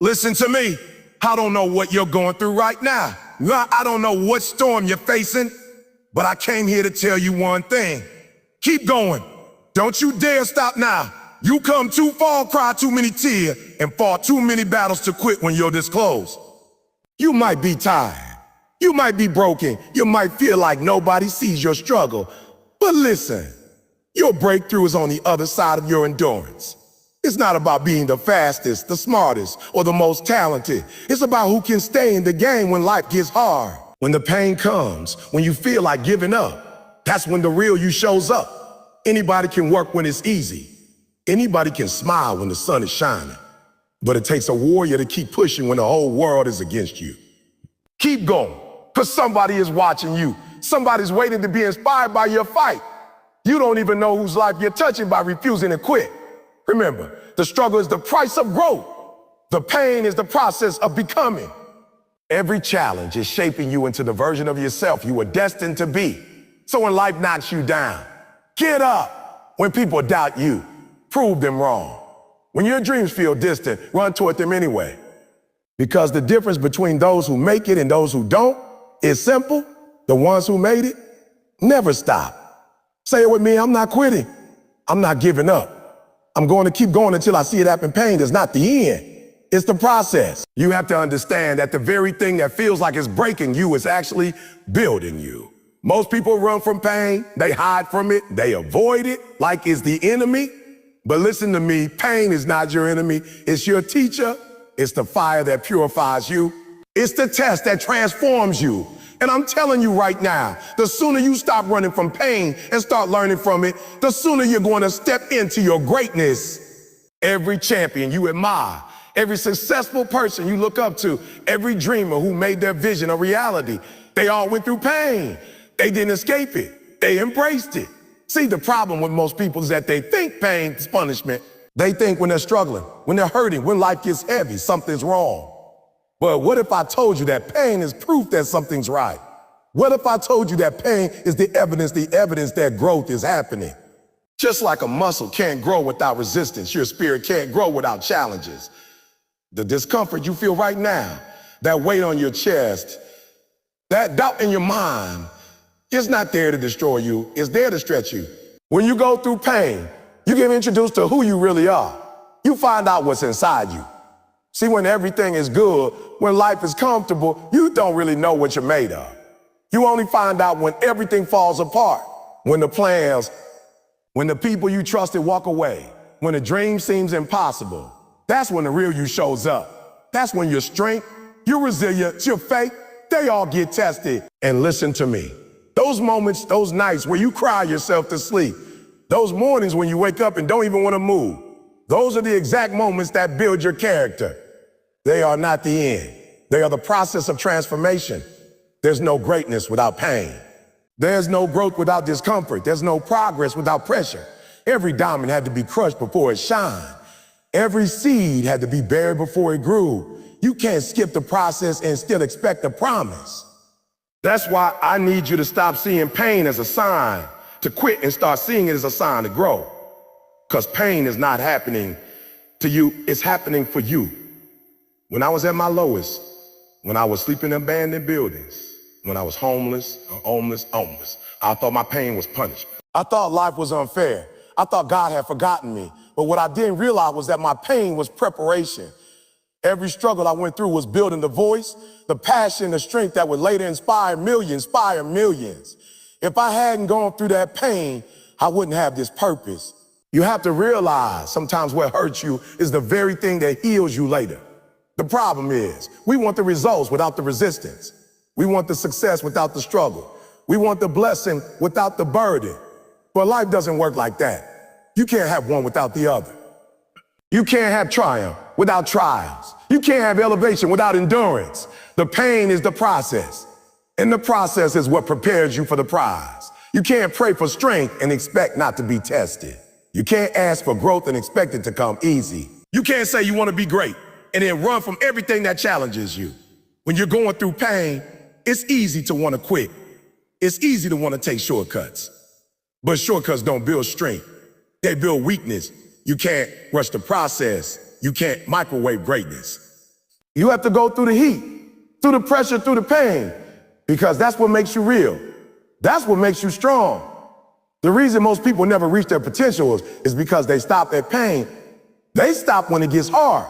Listen to me. I don't know what you're going through right now. I don't know what storm you're facing, but I came here to tell you one thing. Keep going. Don't you dare stop now. You come too far, cry too many tears, and fought too many battles to quit when you're this close. You might be tired. You might be broken. You might feel like nobody sees your struggle. But listen, your breakthrough is on the other side of your endurance. It's not about being the fastest, the smartest, or the most talented. It's about who can stay in the game when life gets hard. When the pain comes, when you feel like giving up, that's when the real you shows up. Anybody can work when it's easy. Anybody can smile when the sun is shining. But it takes a warrior to keep pushing when the whole world is against you. Keep going, because somebody is watching you. Somebody's waiting to be inspired by your fight. You don't even know whose life you're touching by refusing to quit. Remember, the struggle is the price of growth. The pain is the process of becoming. Every challenge is shaping you into the version of yourself you were destined to be. So when life knocks you down, get up. When people doubt you, prove them wrong. When your dreams feel distant, run toward them anyway. Because the difference between those who make it and those who don't is simple. The ones who made it never stop. Say it with me, I'm not quitting. I'm not giving up. I'm going to keep going until I see it happen. Pain is not the end. It's the process. You have to understand that the very thing that feels like it's breaking you is actually building you. Most people run from pain. They hide from it. They avoid it like it's the enemy. But listen to me, pain is not your enemy. It's your teacher. It's the fire that purifies you. It's the test that transforms you. And I'm telling you right now, the sooner you stop running from pain and start learning from it, the sooner you're going to step into your greatness. Every champion you admire, every successful person you look up to, every dreamer who made their vision a reality, they all went through pain. They didn't escape it. They embraced it. See, the problem with most people is that they think pain is punishment. They think when they're struggling, when they're hurting, when life gets heavy, something's wrong. But what if I told you that pain is proof that something's right? What if I told you that pain is the evidence that growth is happening? Just like a muscle can't grow without resistance, your spirit can't grow without challenges. The discomfort you feel right now, that weight on your chest, that doubt in your mind, is not there to destroy you, it's there to stretch you. When you go through pain, you get introduced to who you really are. You find out what's inside you. See, when everything is good, when life is comfortable, you don't really know what you're made of. You only find out when everything falls apart, when the plans, when the people you trusted walk away, when the dream seems impossible. That's when the real you shows up. That's when your strength, your resilience, your faith, they all get tested. And listen to me. Those moments, those nights where you cry yourself to sleep, those mornings when you wake up and don't even want to move, those are the exact moments that build your character. They are not the end. They are the process of transformation. There's no greatness without pain. There's no growth without discomfort. There's no progress without pressure. Every diamond had to be crushed before it shined. Every seed had to be buried before it grew. You can't skip the process and still expect a promise. That's why I need you to stop seeing pain as a sign to quit and start seeing it as a sign to grow. Because pain is not happening to you, it's happening for you. When I was at my lowest, when I was sleeping in abandoned buildings, when I was homeless, I thought my pain was punishment. I thought life was unfair. I thought God had forgotten me. But what I didn't realize was that my pain was preparation. Every struggle I went through was building the voice, the passion, the strength that would later inspire millions. If I hadn't gone through that pain, I wouldn't have this purpose. You have to realize sometimes what hurts you is the very thing that heals you later. The problem is, we want the results without the resistance. We want the success without the struggle. We want the blessing without the burden. But life doesn't work like that. You can't have one without the other. You can't have triumph without trials. You can't have elevation without endurance. The pain is the process, and the process is what prepares you for the prize. You can't pray for strength and expect not to be tested. You can't ask for growth and expect it to come easy. You can't say you want to be great and then run from everything that challenges you. When you're going through pain, it's easy to want to quit. It's easy to want to take shortcuts. But shortcuts don't build strength. They build weakness. You can't rush the process. You can't microwave greatness. You have to go through the heat, through the pressure, through the pain, because that's what makes you real. That's what makes you strong. The reason most people never reach their potential is because they stop at pain. They stop when it gets hard.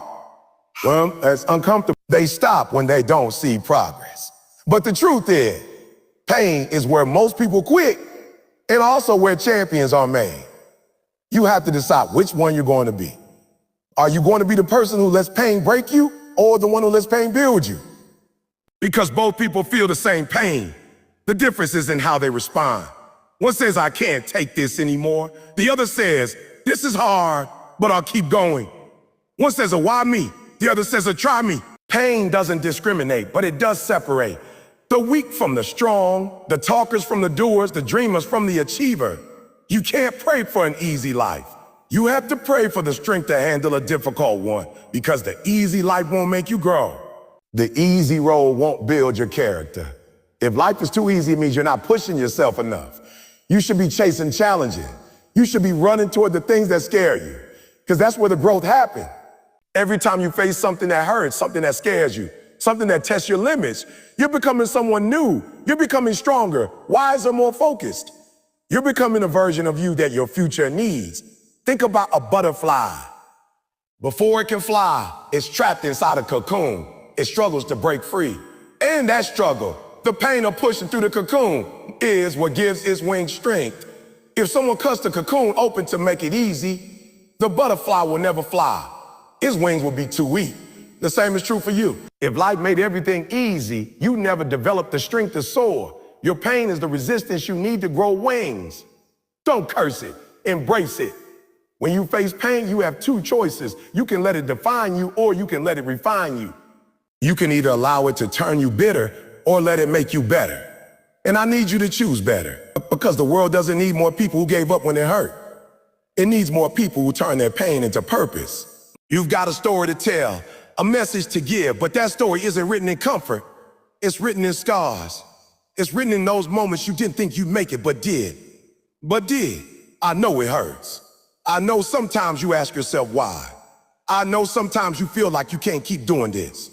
Well, that's uncomfortable. They stop when they don't see progress. But the truth is, pain is where most people quit and also where champions are made. You have to decide which one you're going to be. Are you going to be the person who lets pain break you or the one who lets pain build you? Because both people feel the same pain. The difference is in how they respond. One says, I can't take this anymore. The other says, this is hard, but I'll keep going. One says, why me? The other says, try me. Pain doesn't discriminate, but it does separate. The weak from the strong, the talkers from the doers, the dreamers from the achiever. You can't pray for an easy life. You have to pray for the strength to handle a difficult one, because the easy life won't make you grow. The easy road won't build your character. If life is too easy, it means you're not pushing yourself enough. You should be chasing challenges. You should be running toward the things that scare you, because that's where the growth happens. Every time you face something that hurts, something that scares you, something that tests your limits, you're becoming someone new. You're becoming stronger, wiser, more focused. You're becoming a version of you that your future needs. Think about a butterfly. Before it can fly, it's trapped inside a cocoon. It struggles to break free. And that struggle, the pain of pushing through the cocoon, is what gives its wings strength. If someone cuts the cocoon open to make it easy, the butterfly will never fly. Its wings will be too weak. The same is true for you. If life made everything easy, you never develop the strength to soar. Your pain is the resistance you need to grow wings. Don't curse it, embrace it. When you face pain, you have two choices. You can let it define you, or you can let it refine you. You can either allow it to turn you bitter or let it make you better. And I need you to choose better, because the world doesn't need more people who gave up when it hurt. It needs more people who turn their pain into purpose. You've got a story to tell, a message to give, but that story isn't written in comfort. It's written in scars. It's written in those moments you didn't think you'd make it, but did. But did. I know it hurts. I know sometimes you ask yourself why. I know sometimes you feel like you can't keep doing this.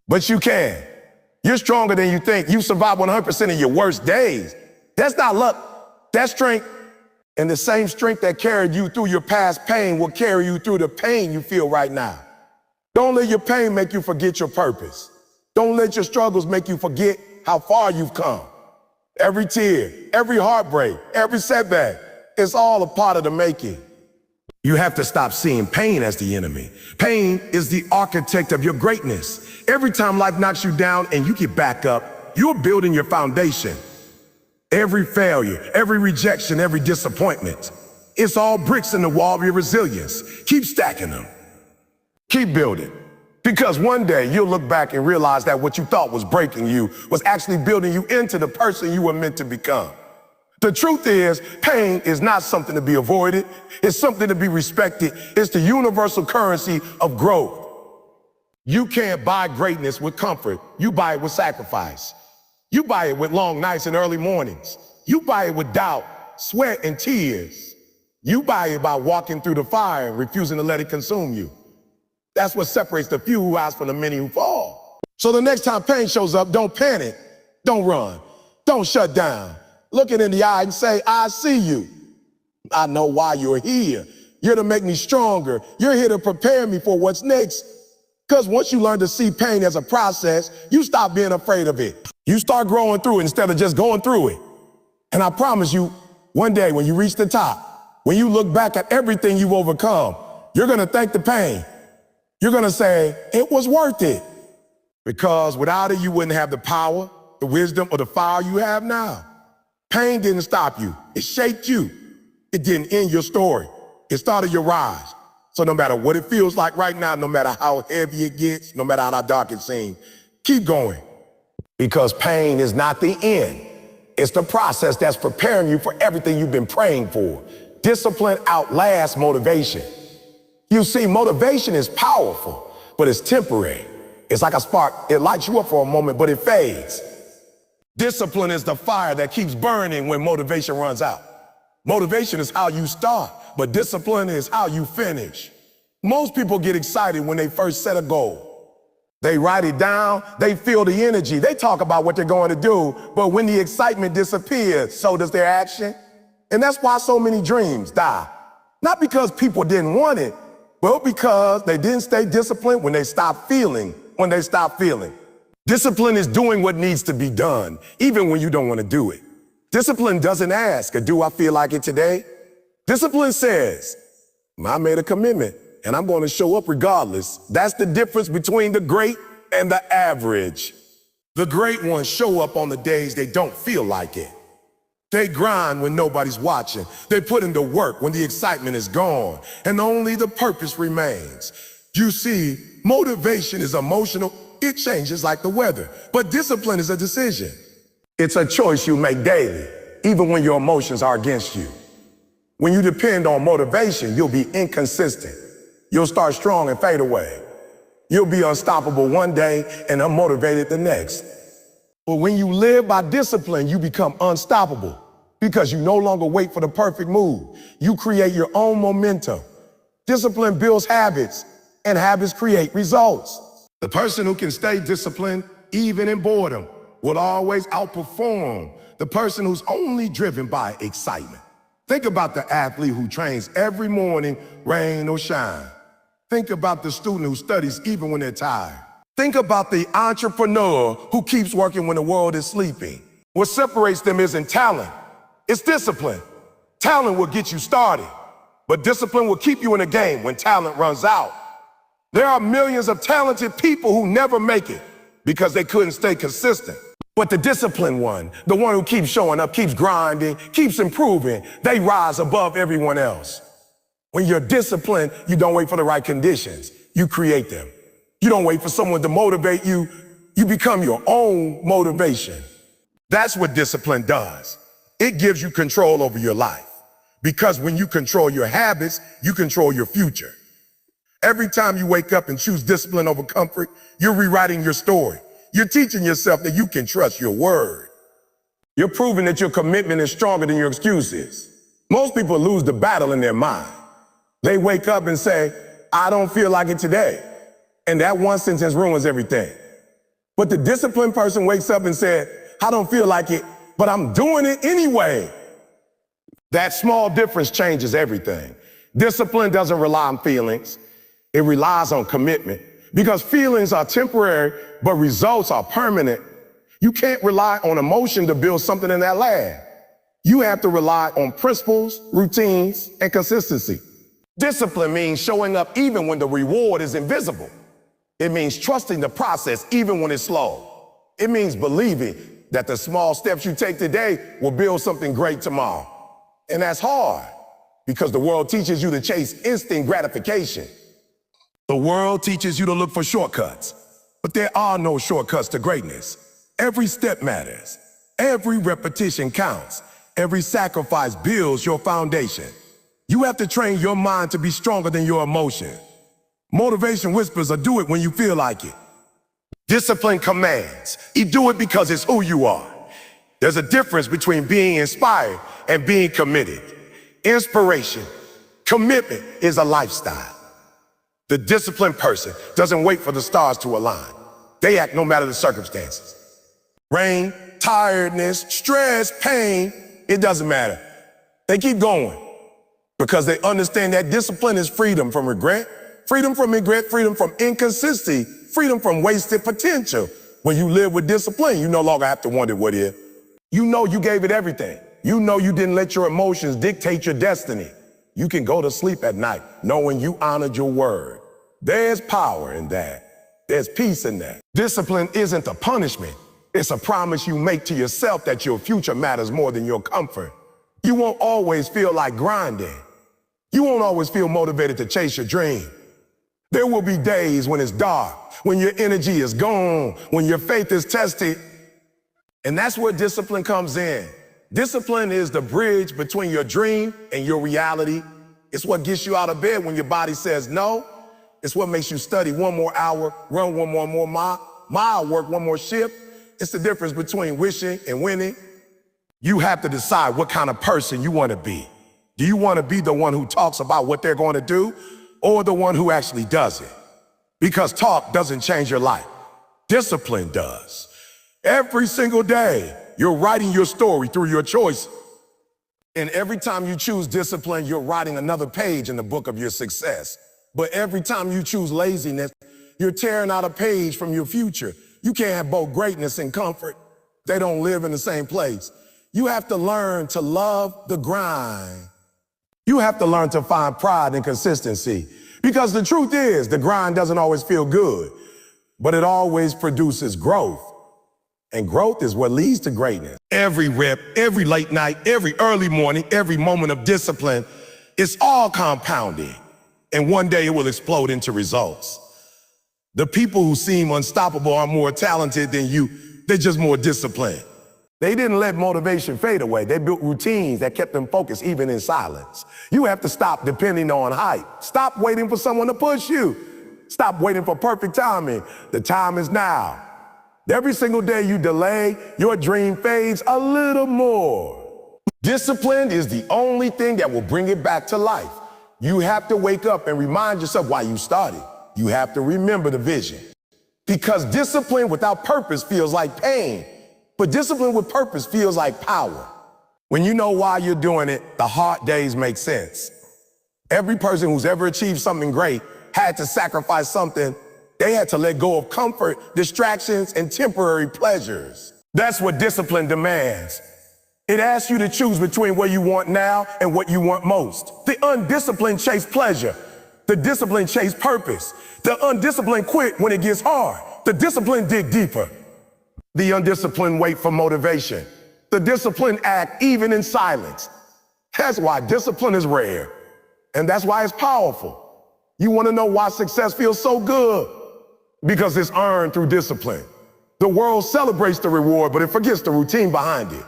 But you can. You're stronger than you think. You survive 100% of your worst days. That's not luck. That's strength. And the same strength that carried you through your past pain will carry you through the pain you feel right now. Don't let your pain make you forget your purpose. Don't let your struggles make you forget how far you've come. Every tear, every heartbreak, every setback, it's all a part of the making. You have to stop seeing pain as the enemy. Pain is the architect of your greatness. Every time life knocks you down and you get back up, you're building your foundation. Every failure, every rejection, every disappointment, it's all bricks in the wall of your resilience. Keep stacking them. Keep building. Because one day you'll look back and realize that what you thought was breaking you was actually building you into the person you were meant to become. The truth is, pain is not something to be avoided. It's something to be respected. It's the universal currency of growth. You can't buy greatness with comfort. You buy it with sacrifice. You buy it with long nights and early mornings. You buy it with doubt, sweat, and tears. You buy it by walking through the fire and refusing to let it consume you. That's what separates the few who rise from the many who fall. So the next time pain shows up, don't panic. Don't run. Don't shut down. Look it in the eye and say, I see you. I know why you're here. You're to make me stronger. You're here to prepare me for what's next. Because once you learn to see pain as a process, you stop being afraid of it. You start growing through it instead of just going through it. And I promise you, one day when you reach the top, when you look back at everything you've overcome, you're going to thank the pain. You're going to say, it was worth it. Because without it, you wouldn't have the power, the wisdom, or the fire you have now. Pain didn't stop you. It shaped you. It didn't end your story. It started your rise. So no matter what it feels like right now, no matter how heavy it gets, no matter how dark it seems, keep going. Because pain is not the end. It's the process that's preparing you for everything you've been praying for. Discipline outlasts motivation. You see, motivation is powerful, but it's temporary. It's like a spark. It lights you up for a moment, but it fades. Discipline is the fire that keeps burning when motivation runs out. Motivation is how you start, but discipline is how you finish. Most people get excited when they first set a goal. They write it down, they feel the energy, they talk about what they're going to do, but when the excitement disappears, so does their action. And that's why so many dreams die. Not because people didn't want it, but because they didn't stay disciplined when they stopped feeling. Discipline is doing what needs to be done, even when you don't want to do it. Discipline doesn't ask, do I feel like it today? Discipline says, I made a commitment and I'm going to show up regardless. That's the difference between the great and the average. The great ones show up on the days they don't feel like it. They grind when nobody's watching. They put in the work when the excitement is gone and only the purpose remains. You see, motivation is emotional. It changes like the weather, but discipline is a decision. It's a choice you make daily, even when your emotions are against you. When you depend on motivation, you'll be inconsistent. You'll start strong and fade away. You'll be unstoppable one day and unmotivated the next. But when you live by discipline, you become unstoppable because you no longer wait for the perfect move. You create your own momentum. Discipline builds habits, and habits create results. The person who can stay disciplined, even in boredom, will always outperform the person who's only driven by excitement. Think about the athlete who trains every morning, rain or shine. Think about the student who studies even when they're tired. Think about the entrepreneur who keeps working when the world is sleeping. What separates them isn't talent, it's discipline. Talent will get you started, but discipline will keep you in the game when talent runs out. There are millions of talented people who never make it because they couldn't stay consistent. But the disciplined one, the one who keeps showing up, keeps grinding, keeps improving, they rise above everyone else. When you're disciplined, you don't wait for the right conditions. You create them. You don't wait for someone to motivate you. You become your own motivation. That's what discipline does. It gives you control over your life. Because when you control your habits, you control your future. Every time you wake up and choose discipline over comfort, you're rewriting your story. You're teaching yourself that you can trust your word. You're proving that your commitment is stronger than your excuses. Most people lose the battle in their mind. They wake up and say, I don't feel like it today. And that one sentence ruins everything. But the disciplined person wakes up and said, I don't feel like it, but I'm doing it anyway. That small difference changes everything. Discipline doesn't rely on feelings. It relies on commitment. Because feelings are temporary, but results are permanent. You can't rely on emotion to build something in that lab. You have to rely on principles, routines, and consistency. Discipline means showing up even when the reward is invisible. It means trusting the process even when it's slow. It means believing that the small steps you take today will build something great tomorrow. And that's hard because the world teaches you to chase instant gratification. The world teaches you to look for shortcuts, but there are no shortcuts to greatness. Every step matters. Every repetition counts. Every sacrifice builds your foundation. You have to train your mind to be stronger than your emotion. Motivation whispers or do it when you feel like it. Discipline commands. You do it because it's who you are. There's a difference between being inspired and being committed. Inspiration, commitment is a lifestyle. The disciplined person doesn't wait for the stars to align. They act no matter the circumstances. Rain, tiredness, stress, pain, it doesn't matter. They keep going because they understand that discipline is freedom from regret, freedom from inconsistency, freedom from wasted potential. When you live with discipline, you no longer have to wonder what if. You know you gave it everything. You know you didn't let your emotions dictate your destiny. You can go to sleep at night knowing you honored your word. There's power in that. There's peace in that. Discipline isn't a punishment. It's a promise you make to yourself that your future matters more than your comfort. You won't always feel like grinding. You won't always feel motivated to chase your dream. There will be days when it's dark, when your energy is gone, when your faith is tested. And that's where discipline comes in. Discipline is the bridge between your dream and your reality. It's what gets you out of bed when your body says no. It's what makes you study one more hour, run one more mile, work one more shift. It's the difference between wishing and winning. You have to decide what kind of person you want to be. Do you want to be the one who talks about what they're going to do or the one who actually does it? Because talk doesn't change your life. Discipline does. Every single day, you're writing your story through your choices. And every time you choose discipline, you're writing another page in the book of your success. But every time you choose laziness, you're tearing out a page from your future. You can't have both greatness and comfort. They don't live in the same place. You have to learn to love the grind. You have to learn to find pride in consistency. Because the truth is, the grind doesn't always feel good, but it always produces growth. And growth is what leads to greatness. Every rep, every late night, every early morning, every moment of discipline, it's all compounding. And one day it will explode into results. The people who seem unstoppable are more talented than you. They're just more disciplined. They didn't let motivation fade away. They built routines that kept them focused even in silence. You have to stop depending on hype. Stop waiting for someone to push you. Stop waiting for perfect timing. The time is now. Every single day you delay, your dream fades a little more. Discipline is the only thing that will bring it back to life. You have to wake up and remind yourself why you started. You have to remember the vision. Because discipline without purpose feels like pain, but discipline with purpose feels like power. When you know why you're doing it, the hard days make sense. Every person who's ever achieved something great had to sacrifice something. They had to let go of comfort, distractions, and temporary pleasures. That's what discipline demands. It asks you to choose between what you want now and what you want most. The undisciplined chase pleasure. The disciplined chase purpose. The undisciplined quit when it gets hard. The disciplined dig deeper. The undisciplined wait for motivation. The disciplined act even in silence. That's why discipline is rare. And that's why it's powerful. You want to know why success feels so good? Because it's earned through discipline. The world celebrates the reward, but it forgets the routine behind it.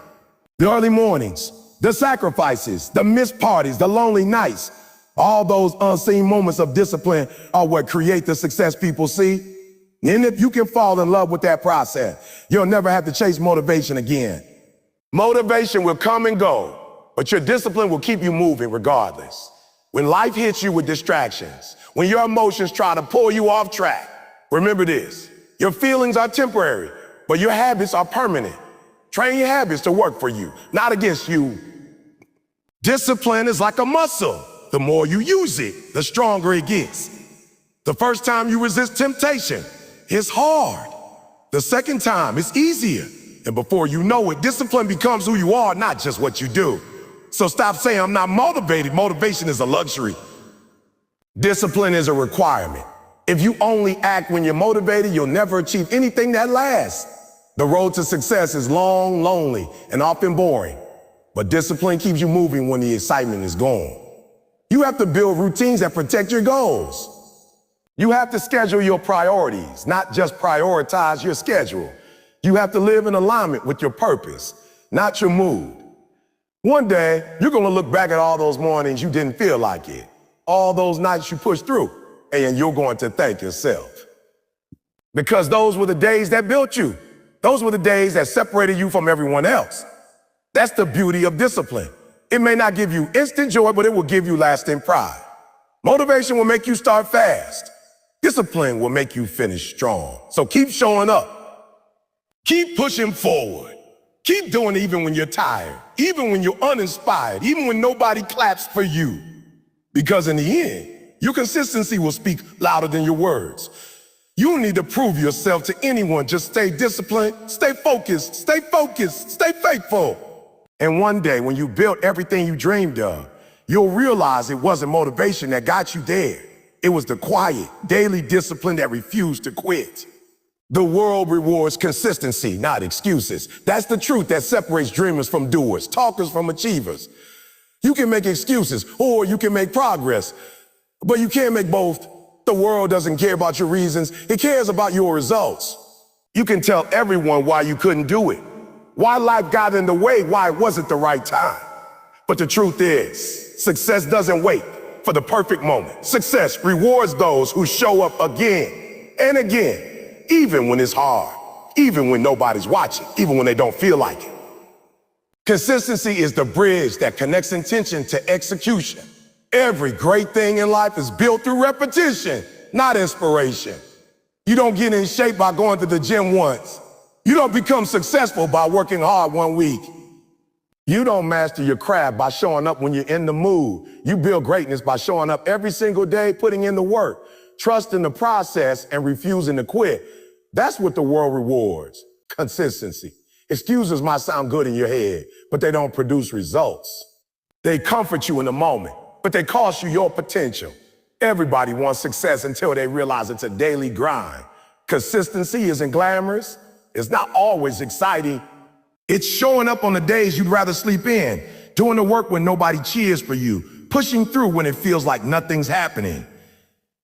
The early mornings, the sacrifices, the missed parties, the lonely nights, all those unseen moments of discipline are what create the success people see. And if you can fall in love with that process, you'll never have to chase motivation again. Motivation will come and go, but your discipline will keep you moving regardless. When life hits you with distractions, when your emotions try to pull you off track, remember this, your feelings are temporary, but your habits are permanent. Train your habits to work for you, not against you. Discipline is like a muscle. The more you use it, the stronger it gets. The first time you resist temptation, it's hard. The second time, it's easier. And before you know it, discipline becomes who you are, not just what you do. So stop saying, I'm not motivated. Motivation is a luxury. Discipline is a requirement. If you only act when you're motivated, you'll never achieve anything that lasts. The road to success is long, lonely, and often boring. But discipline keeps you moving when the excitement is gone. You have to build routines that protect your goals. You have to schedule your priorities, not just prioritize your schedule. You have to live in alignment with your purpose, not your mood. One day, you're gonna look back at all those mornings you didn't feel like it, all those nights you pushed through, and you're going to thank yourself. Because those were the days that built you. Those were the days that separated you from everyone else. That's the beauty of discipline. It may not give you instant joy, but it will give you lasting pride. Motivation will make you start fast. Discipline will make you finish strong. So keep showing up. Keep pushing forward. Keep doing it even when you're tired, even when you're uninspired, even when nobody claps for you. Because in the end, your consistency will speak louder than your words. You don't need to prove yourself to anyone. Just stay disciplined, stay focused, stay faithful. And one day, when you built everything you dreamed of, you'll realize it wasn't motivation that got you there. It was the quiet, daily discipline that refused to quit. The world rewards consistency, not excuses. That's the truth that separates dreamers from doers, talkers from achievers. You can make excuses or you can make progress, but you can't make both. The world doesn't care about your reasons. It cares about your results. You can tell everyone why you couldn't do it, why life got in the way, why it wasn't the right time. But the truth is, success doesn't wait for the perfect moment. Success rewards those who show up again and again, even when it's hard, even when nobody's watching, even when they don't feel like it. Consistency is the bridge that connects intention to execution. Every great thing in life is built through repetition, not inspiration. You don't get in shape by going to the gym once. You don't become successful by working hard one week. You don't master your craft by showing up when you're in the mood. You build greatness by showing up every single day, putting in the work, trusting the process, and refusing to quit. That's what the world rewards. Consistency. Excuses might sound good in your head, but they don't produce results. They comfort you in the moment, but they cost you your potential. Everybody wants success until they realize it's a daily grind. Consistency isn't glamorous. It's not always exciting. It's showing up on the days you'd rather sleep in, doing the work when nobody cheers for you, pushing through when it feels like nothing's happening.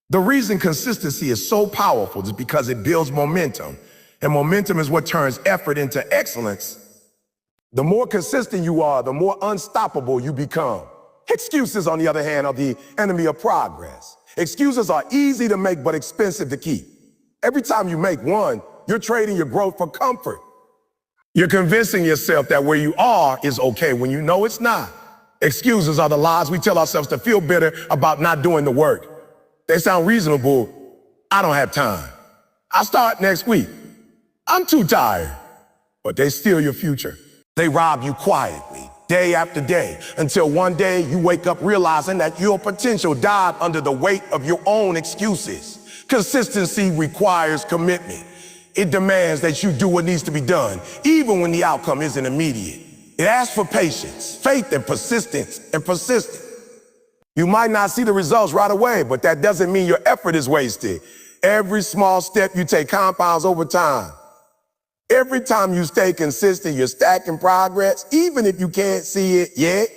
The reason consistency is so powerful is because it builds momentum, and momentum is what turns effort into excellence. The more consistent you are, the more unstoppable you become. Excuses, on the other hand, are the enemy of progress. Excuses are easy to make but expensive to keep. Every time you make one, you're trading your growth for comfort. You're convincing yourself that where you are is okay when you know it's not. Excuses are the lies we tell ourselves to feel better about not doing the work. They sound reasonable. I don't have time. I'll start next week. I'm too tired. But they steal your future. They rob you quietly, day after day, until one day you wake up realizing that your potential died under the weight of your own excuses. Consistency requires commitment. It demands that you do what needs to be done, even when the outcome isn't immediate. It asks for patience, faith, and persistence, You might not see the results right away, but that doesn't mean your effort is wasted. Every small step you take compounds over time. Every time you stay consistent, you're stacking progress, even if you can't see it yet.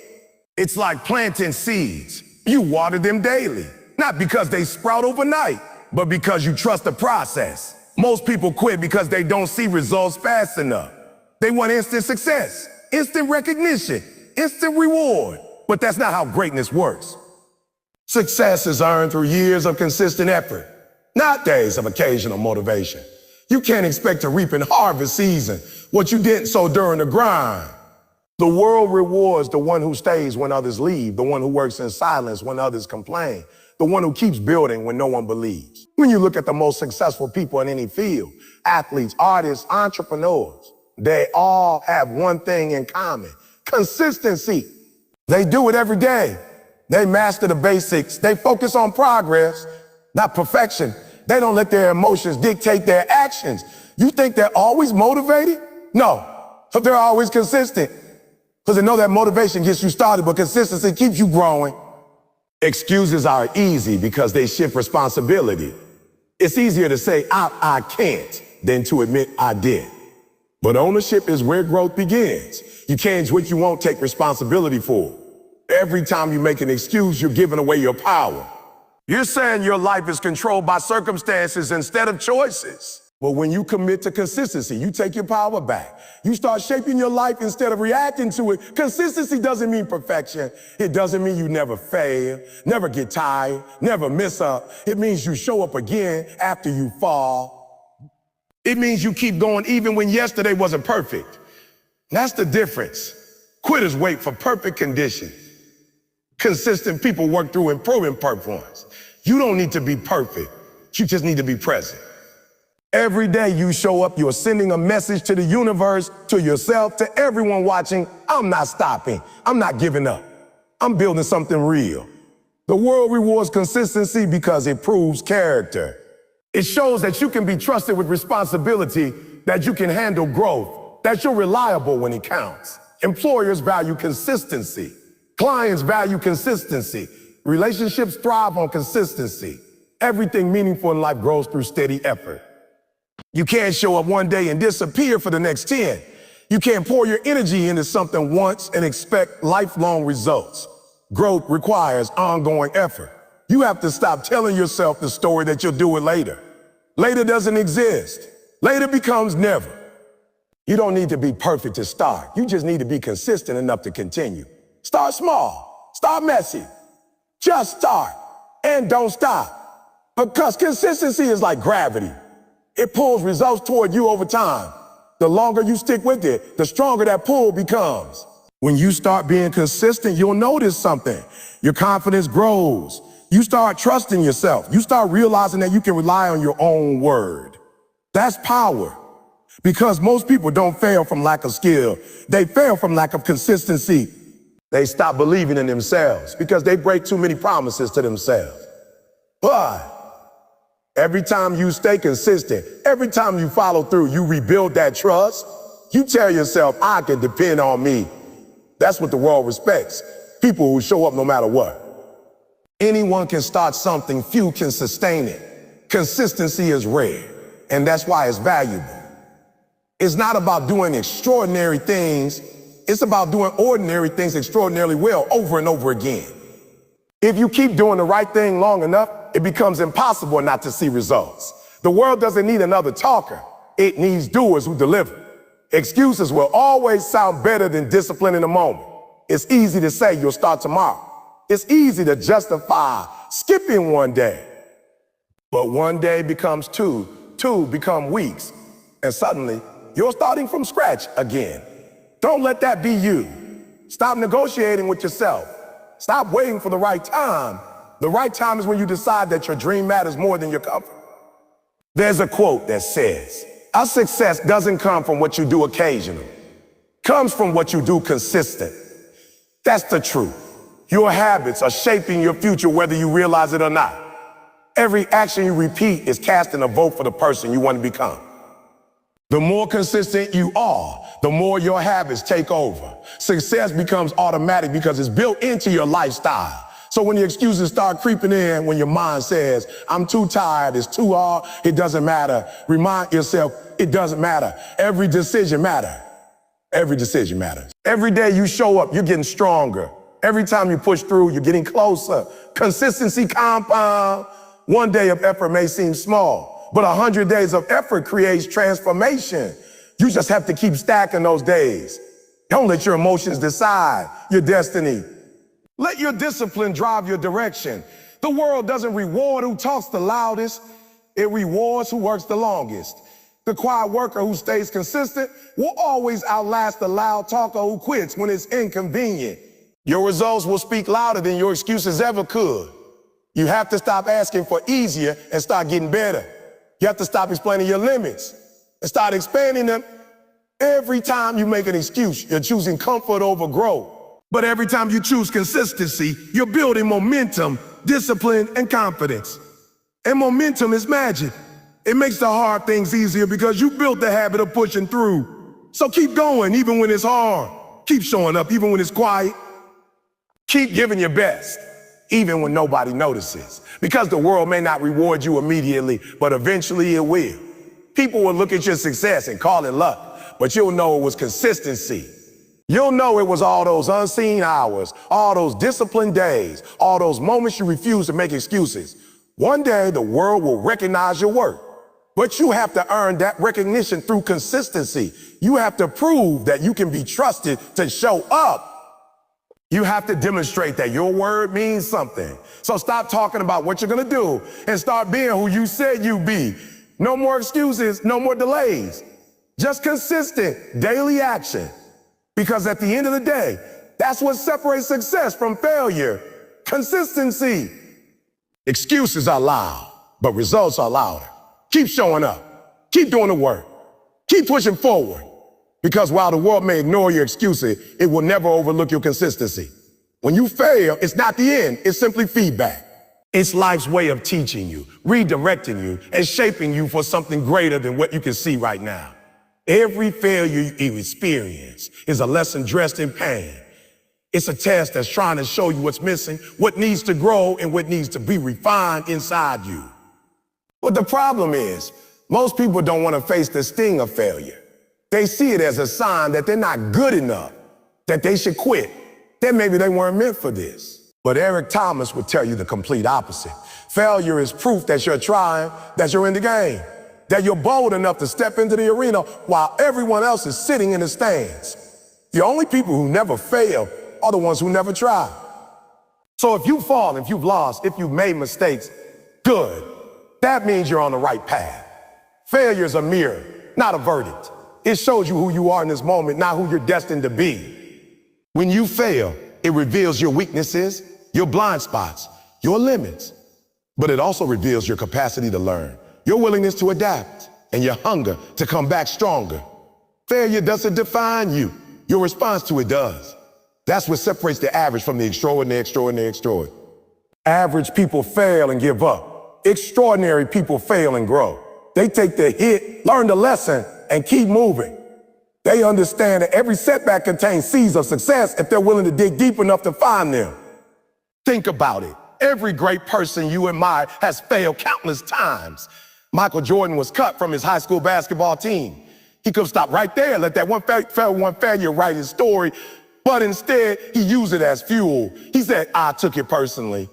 It's like planting seeds. You water them daily, not because they sprout overnight, but because you trust the process. Most people quit because they don't see results fast enough. They want instant success, instant recognition, instant reward. But that's not how greatness works. Success is earned through years of consistent effort, not days of occasional motivation. You can't expect to reap in harvest season what you didn't sow during the grind. The world rewards the one who stays when others leave, the one who works in silence when others complain, the one who keeps building when no one believes. When you look at the most successful people in any field, athletes, artists, entrepreneurs, they all have one thing in common: consistency. They do it every day. They master the basics. They focus on progress, not perfection. They don't let their emotions dictate their actions. You think they're always motivated? No, but they're always consistent. Because they know that motivation gets you started, but consistency keeps you growing. Excuses are easy because they shift responsibility. It's easier to say, I can't, than to admit I did. But ownership is where growth begins. You change what you won't take responsibility for. Every time you make an excuse, you're giving away your power. You're saying your life is controlled by circumstances instead of choices. But when you commit to consistency, you take your power back. You start shaping your life instead of reacting to it. Consistency doesn't mean perfection. It doesn't mean you never fail, never get tired, never miss up. It means you show up again after you fall. It means you keep going even when yesterday wasn't perfect. That's the difference. Quitters wait for perfect conditions. Consistent people work through improving performance. You don't need to be perfect. You just need to be present. Every day you show up, you're sending a message to the universe, to yourself, to everyone watching. I'm not stopping. I'm not giving up. I'm building something real. The world rewards consistency because it proves character. It shows that you can be trusted with responsibility, that you can handle growth, that you're reliable when it counts. Employers value consistency. Clients value consistency. Relationships thrive on consistency. Everything meaningful in life grows through steady effort. You can't show up one day and disappear for the next 10. You can't pour your energy into something once and expect lifelong results. Growth requires ongoing effort. You have to stop telling yourself the story that you'll do it later. Later doesn't exist. Later becomes never. You don't need to be perfect to start. You just need to be consistent enough to continue. Start small. Start messy. Just start. And don't stop. Because consistency is like gravity. It pulls results toward you over time. The longer you stick with it, the stronger that pull becomes. When you start being consistent, you'll notice something. Your confidence grows. You start trusting yourself. You start realizing that you can rely on your own word. That's power. Because most people don't fail from lack of skill. They fail from lack of consistency. They stop believing in themselves because they break too many promises to themselves. But every time you stay consistent, every time you follow through, you rebuild that trust. You tell yourself, I can depend on me. That's what the world respects. People who show up no matter what. Anyone can start something, few can sustain it. Consistency is rare, and that's why it's valuable. It's not about doing extraordinary things. It's about doing ordinary things extraordinarily well over and over again. If you keep doing the right thing long enough, it becomes impossible not to see results. The world doesn't need another talker. It needs doers who deliver. Excuses will always sound better than discipline in the moment. It's easy to say you'll start tomorrow. It's easy to justify skipping one day. But one day becomes two become weeks, and suddenly you're starting from scratch again. Don't let that be you. Stop negotiating with yourself. Stop waiting for the right time. The right time is when you decide that your dream matters more than your comfort. There's a quote that says, our success doesn't come from what you do occasionally. It comes from what you do consistent. That's the truth. Your habits are shaping your future whether you realize it or not. Every action you repeat is casting a vote for the person you want to become. The more consistent you are, the more your habits take over. Success becomes automatic because it's built into your lifestyle. So when the excuses start creeping in, when your mind says, I'm too tired, it's too hard, it doesn't matter, remind yourself, it doesn't matter. Every decision matters. Every decision matters. Every day you show up, you're getting stronger. Every time you push through, you're getting closer. Consistency compound. One day of effort may seem small, but 100 days of effort creates transformation. You just have to keep stacking those days. Don't let your emotions decide your destiny. Let your discipline drive your direction. The world doesn't reward who talks the loudest. It rewards who works the longest. The quiet worker who stays consistent will always outlast the loud talker who quits when it's inconvenient. Your results will speak louder than your excuses ever could. You have to stop asking for easier and start getting better. You have to stop explaining your limits and start expanding them. Every time you make an excuse, you're choosing comfort over growth. But every time you choose consistency, you're building momentum, discipline, and confidence. And momentum is magic. It makes the hard things easier because you built the habit of pushing through. So keep going even when it's hard. Keep showing up even when it's quiet. Keep giving your best even when nobody notices. Because the world may not reward you immediately, but eventually it will. People will look at your success and call it luck, but you'll know it was consistency. You'll know it was all those unseen hours, all those disciplined days, all those moments you refuse to make excuses. One day the world will recognize your work, but you have to earn that recognition through consistency. You have to prove that you can be trusted to show up. You have to demonstrate that your word means something. So stop talking about what you're gonna do and start being who you said you'd be. No more excuses, no more delays. Just consistent daily action. Because at the end of the day, that's what separates success from failure. Consistency. Excuses are loud, but results are louder. Keep showing up. Keep doing the work. Keep pushing forward. Because while the world may ignore your excuses, it will never overlook your consistency. When you fail, it's not the end, it's simply feedback. It's life's way of teaching you, redirecting you, and shaping you for something greater than what you can see right now. Every failure you experience is a lesson dressed in pain. It's a test that's trying to show you what's missing, what needs to grow, and what needs to be refined inside you. But the problem is, most people don't want to face the sting of failure. They see it as a sign that they're not good enough, that they should quit, that maybe they weren't meant for this. But Eric Thomas would tell you the complete opposite. Failure is proof that you're trying, that you're in the game, that you're bold enough to step into the arena while everyone else is sitting in the stands. The only people who never fail are the ones who never try. So if you fall, if you've lost, if you've made mistakes, good. That means you're on the right path. Failure is a mirror, not a verdict. It shows you who you are in this moment, not who you're destined to be. When you fail, it reveals your weaknesses, your blind spots, your limits. But it also reveals your capacity to learn, your willingness to adapt, and your hunger to come back stronger. Failure doesn't define you. Your response to it does. That's what separates the average from the extraordinary. Average people fail and give up. Extraordinary people fail and grow. They take the hit, learn the lesson, and keep moving. They understand that every setback contains seeds of success if they're willing to dig deep enough to find them. Think about it. Every great person you admire has failed countless times. Michael Jordan was cut from his high school basketball team. He could have stopped right there and let that one failure write his story, but instead he used it as fuel. He said, I took it personally.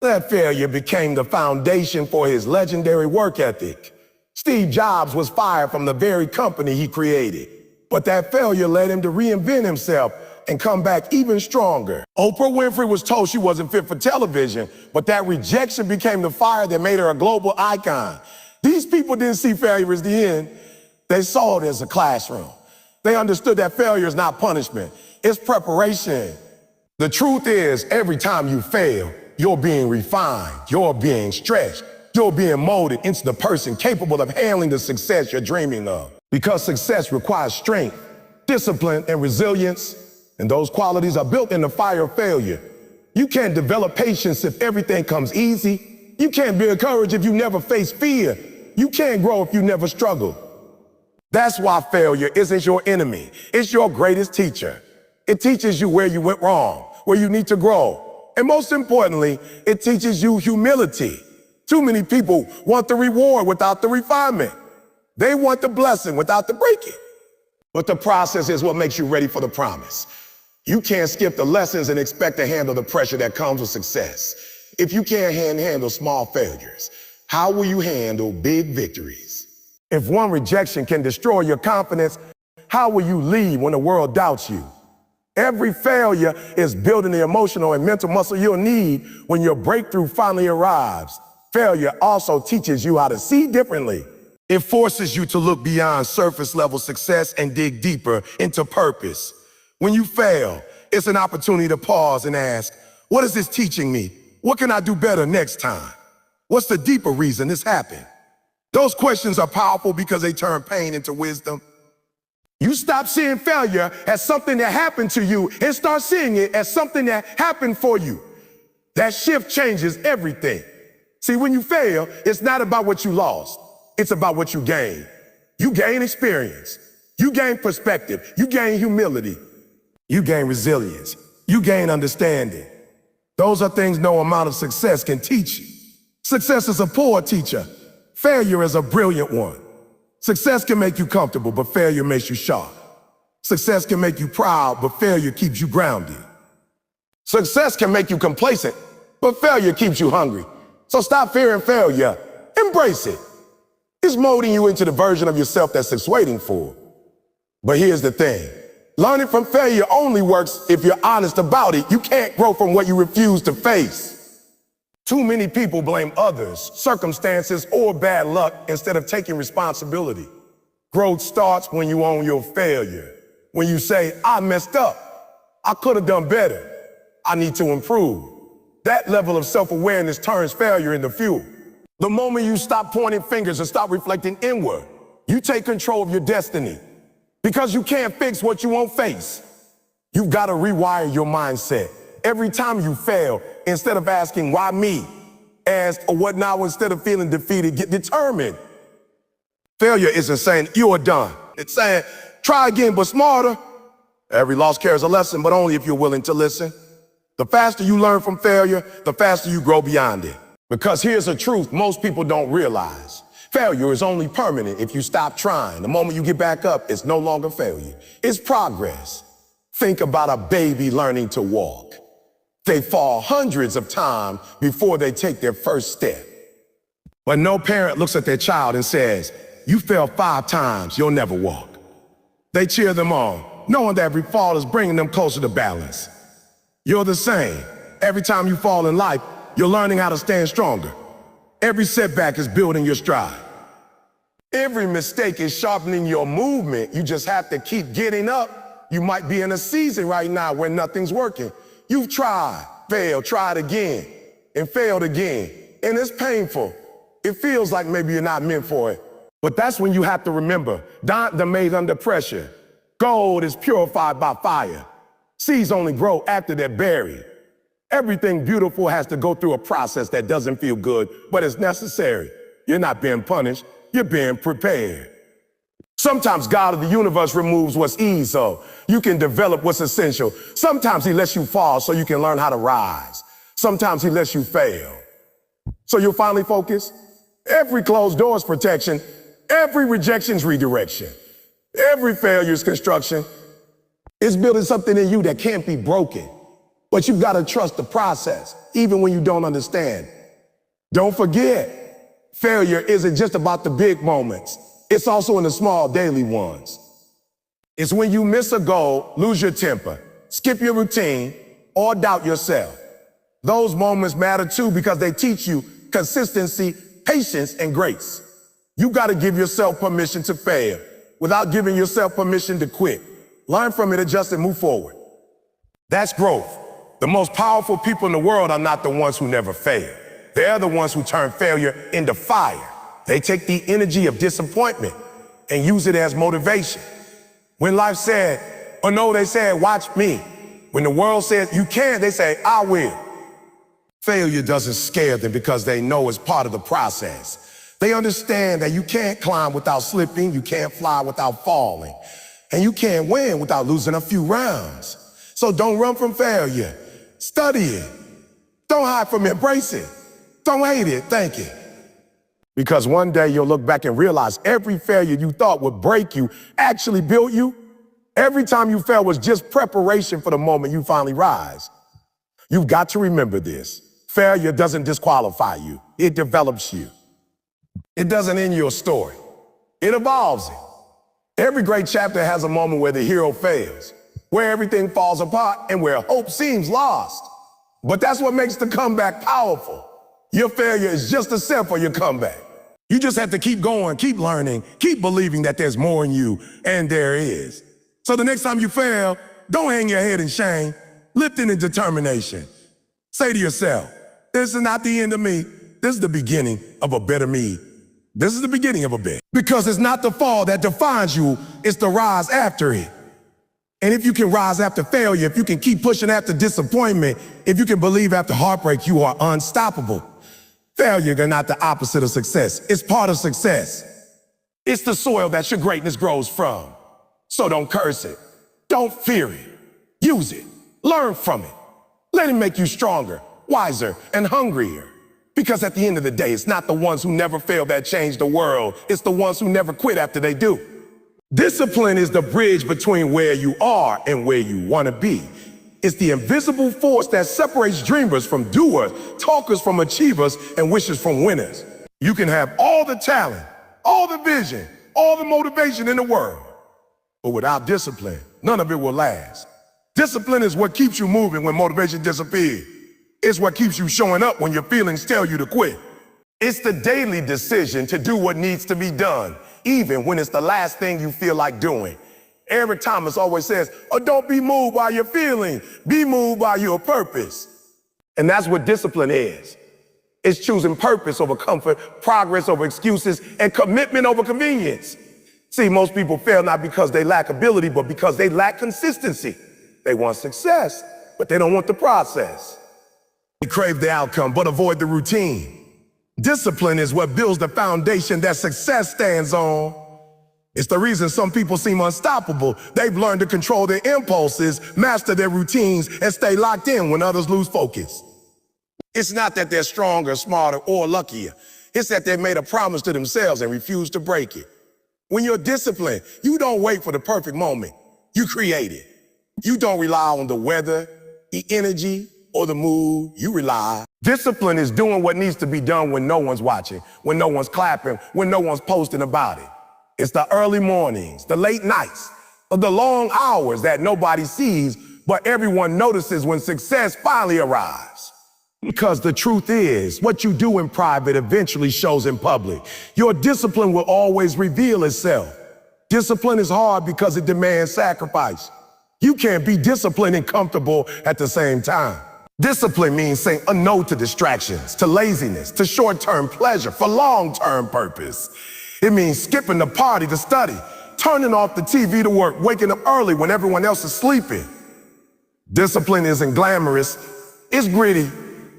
That failure became the foundation for his legendary work ethic. Steve Jobs was fired from the very company he created, but that failure led him to reinvent himself and come back even stronger. Oprah Winfrey was told she wasn't fit for television, but that rejection became the fire that made her a global icon. These people didn't see failure as the end. They saw it as a classroom. They understood that failure is not punishment, it's preparation. The truth is, every time you fail, you're being refined, you're being stretched, you're being molded into the person capable of handling the success you're dreaming of. Because success requires strength, discipline, and resilience, and those qualities are built in the fire of failure. You can't develop patience if everything comes easy. You can't build courage if you never face fear. You can't grow if you never struggle. That's why failure isn't your enemy. It's your greatest teacher. It teaches you where you went wrong, where you need to grow. And most importantly, it teaches you humility. Too many people want the reward without the refinement. They want the blessing without the breaking. But the process is what makes you ready for the promise. You can't skip the lessons and expect to handle the pressure that comes with success. If you can't handle small failures, how will you handle big victories? If one rejection can destroy your confidence, how will you lead when the world doubts you? Every failure is building the emotional and mental muscle you'll need when your breakthrough finally arrives. Failure also teaches you how to see differently. It forces you to look beyond surface level success and dig deeper into purpose. When you fail, it's an opportunity to pause and ask, what is this teaching me? What can I do better next time? What's the deeper reason this happened? Those questions are powerful because they turn pain into wisdom. You stop seeing failure as something that happened to you and start seeing it as something that happened for you. That shift changes everything. See, when you fail, it's not about what you lost. It's about what you gain. You gain experience. You gain perspective. You gain humility. You gain resilience. You gain understanding. Those are things no amount of success can teach you. Success is a poor teacher. Failure is a brilliant one. Success can make you comfortable, but failure makes you sharp. Success can make you proud, but failure keeps you grounded. Success can make you complacent, but failure keeps you hungry. So stop fearing failure. Embrace it. It's molding you into the version of yourself that it's waiting for. But here's the thing. Learning from failure only works if you're honest about it. You can't grow from what you refuse to face. Too many people blame others, circumstances, or bad luck instead of taking responsibility. Growth starts when you own your failure. When you say, I messed up. I could have done better. I need to improve. That level of self-awareness turns failure into fuel. The moment you stop pointing fingers and stop reflecting inward, you take control of your destiny. Because you can't fix what you won't face. You've got to rewire your mindset. Every time you fail, instead of asking, why me? Ask, what now? Instead of feeling defeated, get determined. Failure isn't saying, you are done. It's saying, try again, but smarter. Every loss carries a lesson, but only if you're willing to listen. The faster you learn from failure, the faster you grow beyond it. Because here's the truth most people don't realize. Failure is only permanent if you stop trying. The moment you get back up, it's no longer failure. It's progress. Think about a baby learning to walk. They fall hundreds of times before they take their first step. But no parent looks at their child and says, you fell 5 times, you'll never walk. They cheer them on, knowing that every fall is bringing them closer to balance. You're the same. Every time you fall in life, you're learning how to stand stronger. Every setback is building your stride. Every mistake is sharpening your movement. You just have to keep getting up. You might be in a season right now where nothing's working. You've tried, failed, tried again. and failed again. And it's painful. It feels like maybe you're not meant for it. But that's when you have to remember, diamond made under pressure. Gold is purified by fire. Seeds only grow after they're buried. Everything beautiful has to go through a process that doesn't feel good, but it's necessary. You're not being punished, you're being prepared. Sometimes God of the universe removes what's easy so you can develop what's essential. Sometimes he lets you fall so you can learn how to rise. Sometimes he lets you fail so you'll finally focus. Every closed door is protection. Every rejection's redirection. Every failure's construction. It's building something in you that can't be broken. But you've got to trust the process, even when you don't understand. Don't forget, failure isn't just about the big moments. It's also in the small daily ones. It's when you miss a goal, lose your temper, skip your routine, or doubt yourself. Those moments matter too because they teach you consistency, patience, and grace. You got to give yourself permission to fail without giving yourself permission to quit. Learn from it, adjust, and move forward. That's growth. The most powerful people in the world are not the ones who never fail. They're the ones who turn failure into fire. They take the energy of disappointment and use it as motivation. When life said, or no, they said, watch me. When the world says, you can, they say, I will. Failure doesn't scare them because they know it's part of the process. They understand that you can't climb without slipping, you can't fly without falling, and you can't win without losing a few rounds. So don't run from failure. Study it. Don't hide from it. Embrace it. Don't hate it. Thank it. Because one day you'll look back and realize every failure you thought would break you actually built you. Every time you fell was just preparation for the moment you finally rise. You've got to remember this. Failure doesn't disqualify you. It develops you. It doesn't end your story. It evolves it. Every great chapter has a moment where the hero fails, where everything falls apart and where hope seems lost. But that's what makes the comeback powerful. Your failure is just a step for your comeback. You just have to keep going, keep learning, keep believing that there's more in you, and there is. So the next time you fail, don't hang your head in shame. Lift it in determination. Say to yourself, this is not the end of me. This is the beginning of a better me. This is the beginning of a better. Because it's not the fall that defines you, it's the rise after it. And if you can rise after failure, if you can keep pushing after disappointment, if you can believe after heartbreak, you are unstoppable. Failure is not the opposite of success. It's part of success. It's the soil that your greatness grows from. So don't curse it. Don't fear it. Use it. Learn from it. Let it make you stronger, wiser, and hungrier. Because at the end of the day, it's not the ones who never fail that change the world. It's the ones who never quit after they do. Discipline is the bridge between where you are and where you want to be. It's the invisible force that separates dreamers from doers, talkers from achievers, and wishers from winners. You can have all the talent, all the vision, all the motivation in the world, but without discipline, none of it will last. Discipline is what keeps you moving when motivation disappears. It's what keeps you showing up when your feelings tell you to quit. It's the daily decision to do what needs to be done, even when it's the last thing you feel like doing. Eric Thomas always says, oh, don't be moved by your feeling, be moved by your purpose. And that's what discipline is. It's choosing purpose over comfort, progress over excuses, and commitment over convenience. See, most people fail not because they lack ability, but because they lack consistency. They want success, but they don't want the process. They crave the outcome, but avoid the routine. Discipline is what builds the foundation that success stands on. It's the reason some people seem unstoppable. They've learned to control their impulses, master their routines, and stay locked in when others lose focus. It's not that they're stronger, smarter, or luckier. It's that they've made a promise to themselves and refuse to break it. When you're disciplined, you don't wait for the perfect moment. You create it. You don't rely on the weather, the energy, or the mood. You rely. Discipline is doing what needs to be done when no one's watching, when no one's clapping, when no one's posting about it. It's the early mornings, the late nights, the long hours that nobody sees, but everyone notices when success finally arrives. Because the truth is, what you do in private eventually shows in public. Your discipline will always reveal itself. Discipline is hard because it demands sacrifice. You can't be disciplined and comfortable at the same time. Discipline means saying a no to distractions, to laziness, to short-term pleasure, for long-term purpose. It means skipping the party to study, turning off the TV to work, waking up early when everyone else is sleeping. Discipline isn't glamorous, it's gritty,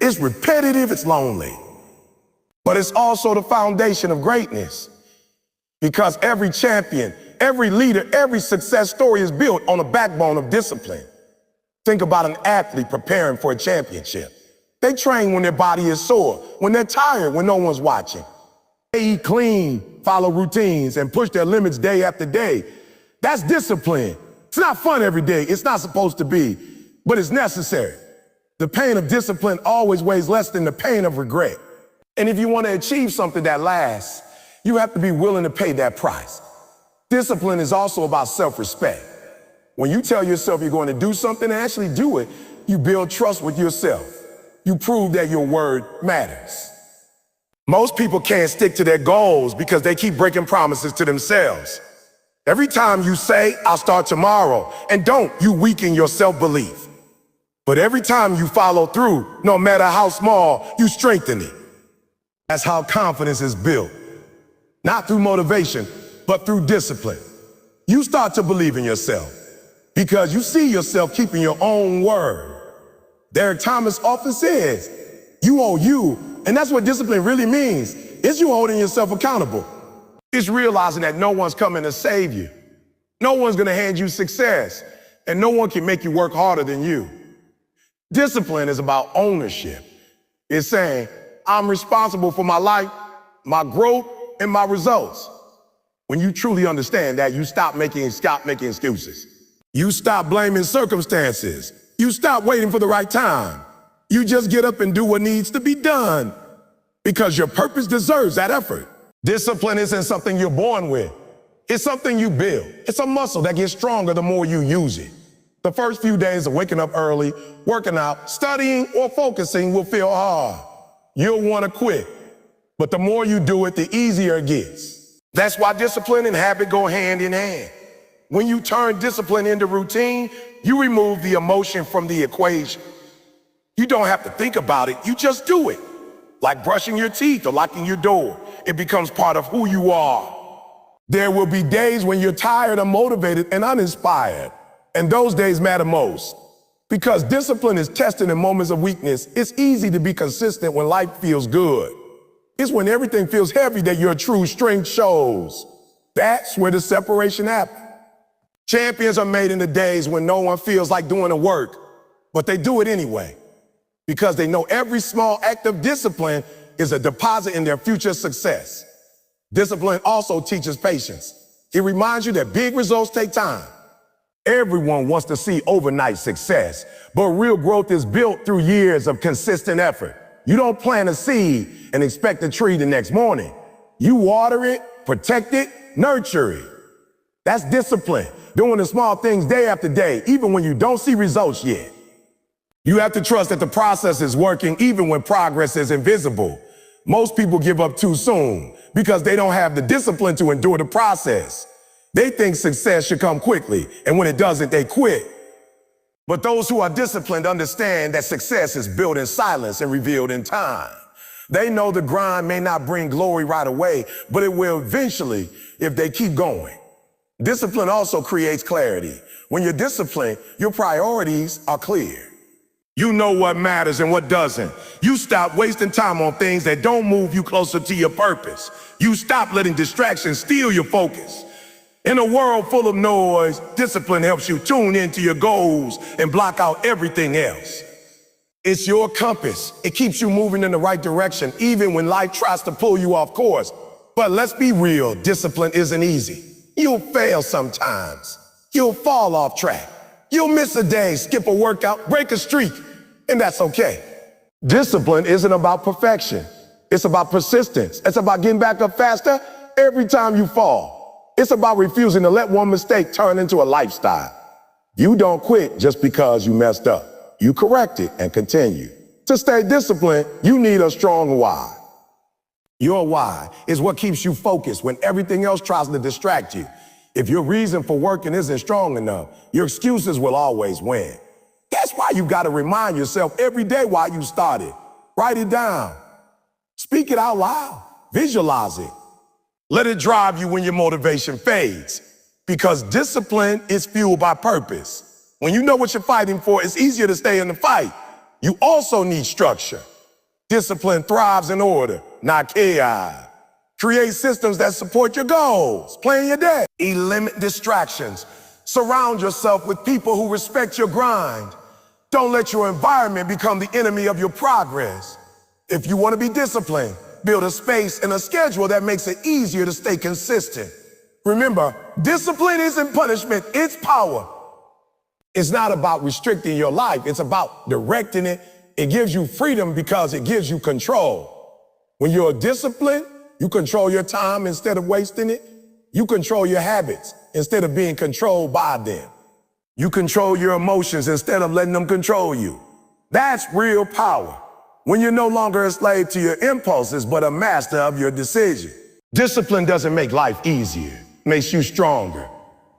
it's repetitive, it's lonely. But it's also the foundation of greatness. Because every champion, every leader, every success story is built on a backbone of discipline. Think about an athlete preparing for a championship. They train when their body is sore, when they're tired, when no one's watching. They eat clean, follow routines, and push their limits day after day. That's discipline. It's not fun every day. It's not supposed to be, but it's necessary. The pain of discipline always weighs less than the pain of regret. And if you want to achieve something that lasts, you have to be willing to pay that price. Discipline is also about self-respect. When you tell yourself you're going to do something and actually do it, you build trust with yourself. You prove that your word matters. Most people can't stick to their goals because they keep breaking promises to themselves. Every time you say, I'll start tomorrow, and don't, you weaken your self-belief. But every time you follow through, no matter how small, you strengthen it. That's how confidence is built. Not through motivation, but through discipline. You start to believe in yourself because you see yourself keeping your own word. Derek Thomas often says, you owe you, and that's what discipline really means. It's you holding yourself accountable. It's realizing that no one's coming to save you. No one's gonna hand you success, and no one can make you work harder than you. Discipline is about ownership. It's saying, I'm responsible for my life, my growth, and my results. When you truly understand that, you stop making excuses. You stop blaming circumstances. You stop waiting for the right time. You just get up and do what needs to be done because your purpose deserves that effort. Discipline isn't something you're born with. It's something you build. It's a muscle that gets stronger the more you use it. The first few days of waking up early, working out, studying, or focusing will feel hard. You'll want to quit. But the more you do it, the easier it gets. That's why discipline and habit go hand in hand. When you turn discipline into routine, you remove the emotion from the equation. You don't have to think about it, you just do it. Like brushing your teeth or locking your door. It becomes part of who you are. There will be days when you're tired, unmotivated, and uninspired. And those days matter most. Because discipline is tested in moments of weakness, it's easy to be consistent when life feels good. It's when everything feels heavy that your true strength shows. That's where the separation happens. Champions are made in the days when no one feels like doing the work, but they do it anyway. Because they know every small act of discipline is a deposit in their future success. Discipline also teaches patience. It reminds you that big results take time. Everyone wants to see overnight success, but real growth is built through years of consistent effort. You don't plant a seed and expect a tree the next morning. You water it, protect it, nurture it. That's discipline, doing the small things day after day, even when you don't see results yet. You have to trust that the process is working even when progress is invisible. Most people give up too soon because they don't have the discipline to endure the process. They think success should come quickly, and when it doesn't, they quit. But those who are disciplined understand that success is built in silence and revealed in time. They know the grind may not bring glory right away, but it will eventually if they keep going. Discipline also creates clarity. When you're disciplined, your priorities are clear. You know what matters and what doesn't. You stop wasting time on things that don't move you closer to your purpose. You stop letting distractions steal your focus. In a world full of noise, discipline helps you tune into your goals and block out everything else. It's your compass. It keeps you moving in the right direction, even when life tries to pull you off course. But let's be real, discipline isn't easy. You'll fail sometimes. You'll fall off track. You'll miss a day, skip a workout, break a streak, and that's okay. Discipline isn't about perfection. It's about persistence. It's about getting back up faster every time you fall. It's about refusing to let one mistake turn into a lifestyle. You don't quit just because you messed up. You correct it and continue. To stay disciplined, you need a strong why. Your why is what keeps you focused when everything else tries to distract you. If your reason for working isn't strong enough, your excuses will always win. That's why you got to remind yourself every day why you started. Write it down. Speak it out loud. Visualize it. Let it drive you when your motivation fades. Because discipline is fueled by purpose. When you know what you're fighting for, it's easier to stay in the fight. You also need structure. Discipline thrives in order, not chaos. Create systems that support your goals. Plan your day. Eliminate distractions. Surround yourself with people who respect your grind. Don't let your environment become the enemy of your progress. If you want to be disciplined, build a space and a schedule that makes it easier to stay consistent. Remember, discipline isn't punishment, it's power. It's not about restricting your life, it's about directing it. It gives you freedom because it gives you control. When you're disciplined, you control your time instead of wasting it. You control your habits instead of being controlled by them. You control your emotions instead of letting them control you. That's real power. When you're no longer a slave to your impulses, but a master of your decision. Discipline doesn't make life easier, it makes you stronger.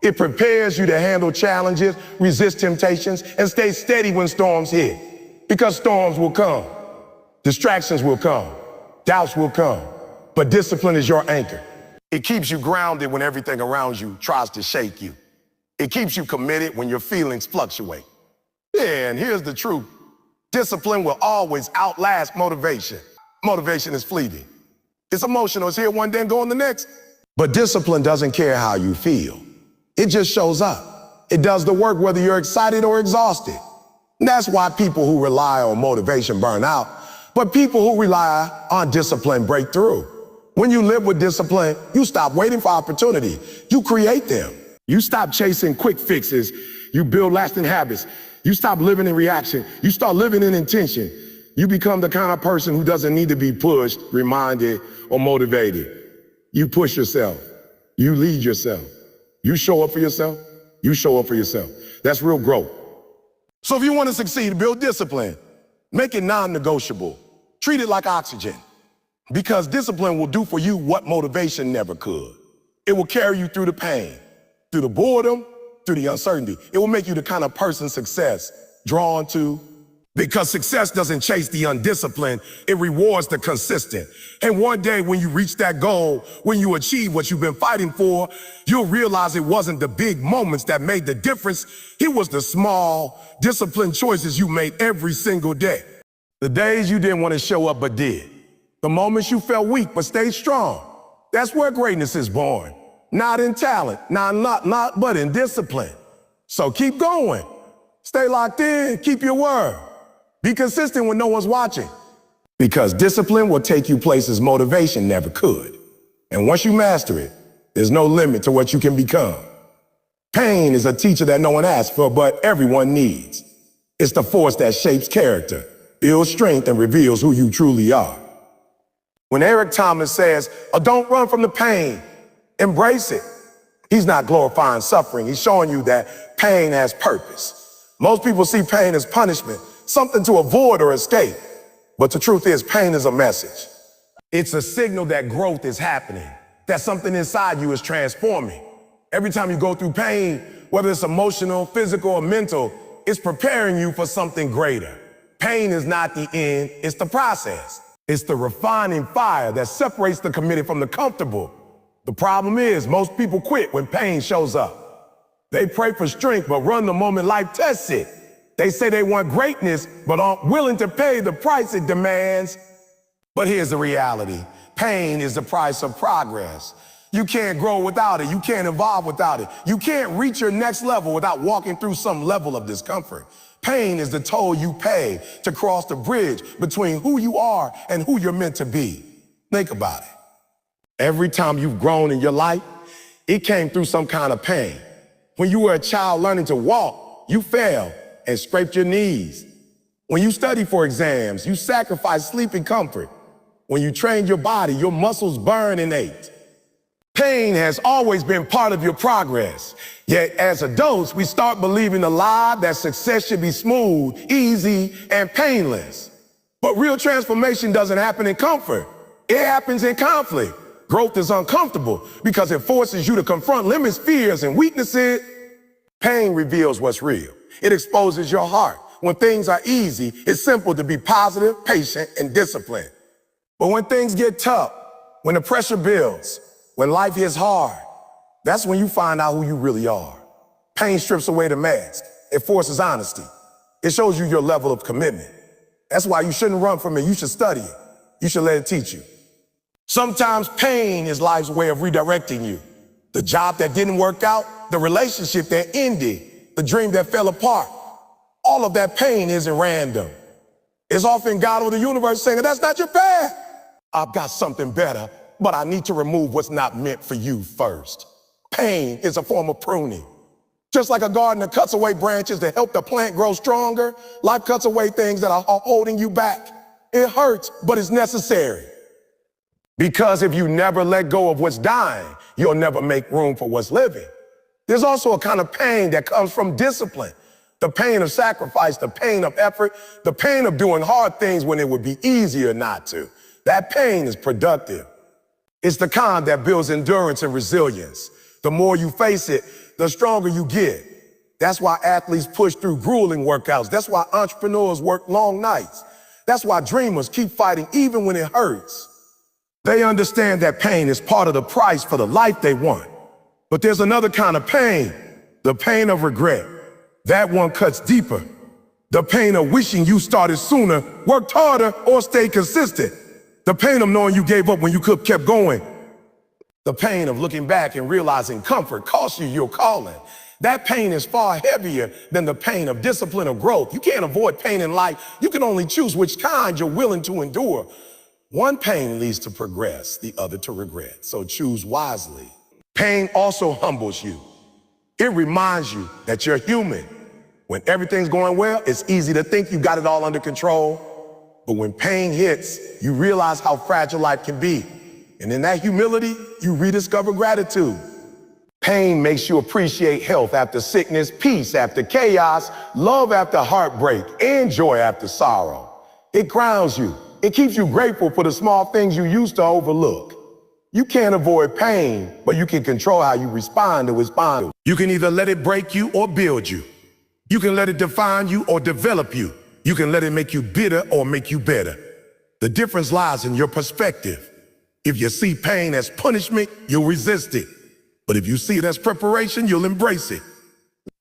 It prepares you to handle challenges, resist temptations, and stay steady when storms hit. Because storms will come, distractions will come, doubts will come, but discipline is your anchor. It keeps you grounded when everything around you tries to shake you. It keeps you committed when your feelings fluctuate. Yeah, and here's the truth. Discipline will always outlast motivation. Motivation is fleeting. It's emotional. It's here one day and gone the next. But discipline doesn't care how you feel. It just shows up. It does the work whether you're excited or exhausted. And that's why people who rely on motivation burn out. But people who rely on discipline break through. When you live with discipline, you stop waiting for opportunity. You create them. You stop chasing quick fixes. You build lasting habits. You stop living in reaction. You start living in intention. You become the kind of person who doesn't need to be pushed, reminded, or motivated. You push yourself. You lead yourself. You show up for yourself. You show up for yourself. That's real growth. So if you want to succeed, build discipline. Make it non-negotiable. Treat it like oxygen. Because discipline will do for you what motivation never could. It will carry you through the pain, through the boredom, through the uncertainty. It will make you the kind of person success drawn to. Because success doesn't chase the undisciplined, it rewards the consistent. And one day when you reach that goal, when you achieve what you've been fighting for, you'll realize it wasn't the big moments that made the difference. It was the small, disciplined choices you made every single day. The days you didn't want to show up but did. The moments you felt weak but stayed strong. That's where greatness is born. Not in talent, but in discipline. So keep going. Stay locked in, keep your word. Be consistent when no one's watching. Because discipline will take you places motivation never could. And once you master it, there's no limit to what you can become. Pain is a teacher that no one asks for, but everyone needs. It's the force that shapes character, builds strength, and reveals who you truly are. When Eric Thomas says, "Oh, don't run from the pain, embrace it," he's not glorifying suffering. He's showing you that pain has purpose. Most people see pain as punishment, something to avoid or escape. But the truth is, pain is a message. It's a signal that growth is happening, that something inside you is transforming. Every time you go through pain, whether it's emotional, physical, or mental, it's preparing you for something greater. Pain is not the end, it's the process. It's the refining fire that separates the committed from the comfortable. The problem is, most people quit when pain shows up. They pray for strength, but run the moment life tests it. They say they want greatness, but aren't willing to pay the price it demands. But here's the reality. Pain is the price of progress. You can't grow without it. You can't evolve without it. You can't reach your next level without walking through some level of discomfort. Pain is the toll you pay to cross the bridge between who you are and who you're meant to be. Think about it. Every time you've grown in your life, it came through some kind of pain. When you were a child learning to walk, you fell and scraped your knees. When you studied for exams, you sacrificed sleep and comfort. When you trained your body, your muscles burned and ached. Pain has always been part of your progress. Yet as adults, we start believing the lie that success should be smooth, easy, and painless. But real transformation doesn't happen in comfort. It happens in conflict. Growth is uncomfortable because it forces you to confront limits, fears, and weaknesses. Pain reveals what's real. It exposes your heart. When things are easy, it's simple to be positive, patient, and disciplined. But when things get tough, when the pressure builds, when life hits hard, that's when you find out who you really are. Pain strips away the mask. It forces honesty. It shows you your level of commitment. That's why you shouldn't run from it. You should study it. You should let it teach you. Sometimes pain is life's way of redirecting you. The job that didn't work out, the relationship that ended, the dream that fell apart. All of that pain isn't random. It's often God or the universe saying, that's not your path. I've got something better, but I need to remove what's not meant for you first. Pain is a form of pruning. Just like a gardener cuts away branches to help the plant grow stronger, life cuts away things that are holding you back. It hurts, but it's necessary. Because if you never let go of what's dying, you'll never make room for what's living. There's also a kind of pain that comes from discipline. The pain of sacrifice, the pain of effort, the pain of doing hard things when it would be easier not to. That pain is productive. It's the kind that builds endurance and resilience. The more you face it, the stronger you get. That's why athletes push through grueling workouts. That's why entrepreneurs work long nights. That's why dreamers keep fighting even when it hurts. They understand that pain is part of the price for the life they want. But there's another kind of pain, the pain of regret. That one cuts deeper. The pain of wishing you started sooner, worked harder, or stayed consistent. The pain of knowing you gave up when you could have kept going. The pain of looking back and realizing comfort cost you your calling. That pain is far heavier than the pain of discipline or growth. You can't avoid pain in life. You can only choose which kind you're willing to endure. One pain leads to progress, the other to regret. So choose wisely. Pain also humbles you. It reminds you that you're human. When everything's going well, it's easy to think you got it all under control. But when pain hits, you realize how fragile life can be. And in that humility, you rediscover gratitude. Pain makes you appreciate health after sickness, peace after chaos, love after heartbreak, and joy after sorrow. It grounds you. It keeps you grateful for the small things you used to overlook. You can't avoid pain, but you can control how you respond to it. You can either let it break you or build you. You can let it define you or develop you. You can let it make you bitter or make you better. The difference lies in your perspective. If you see pain as punishment, you'll resist it. But if you see it as preparation, you'll embrace it.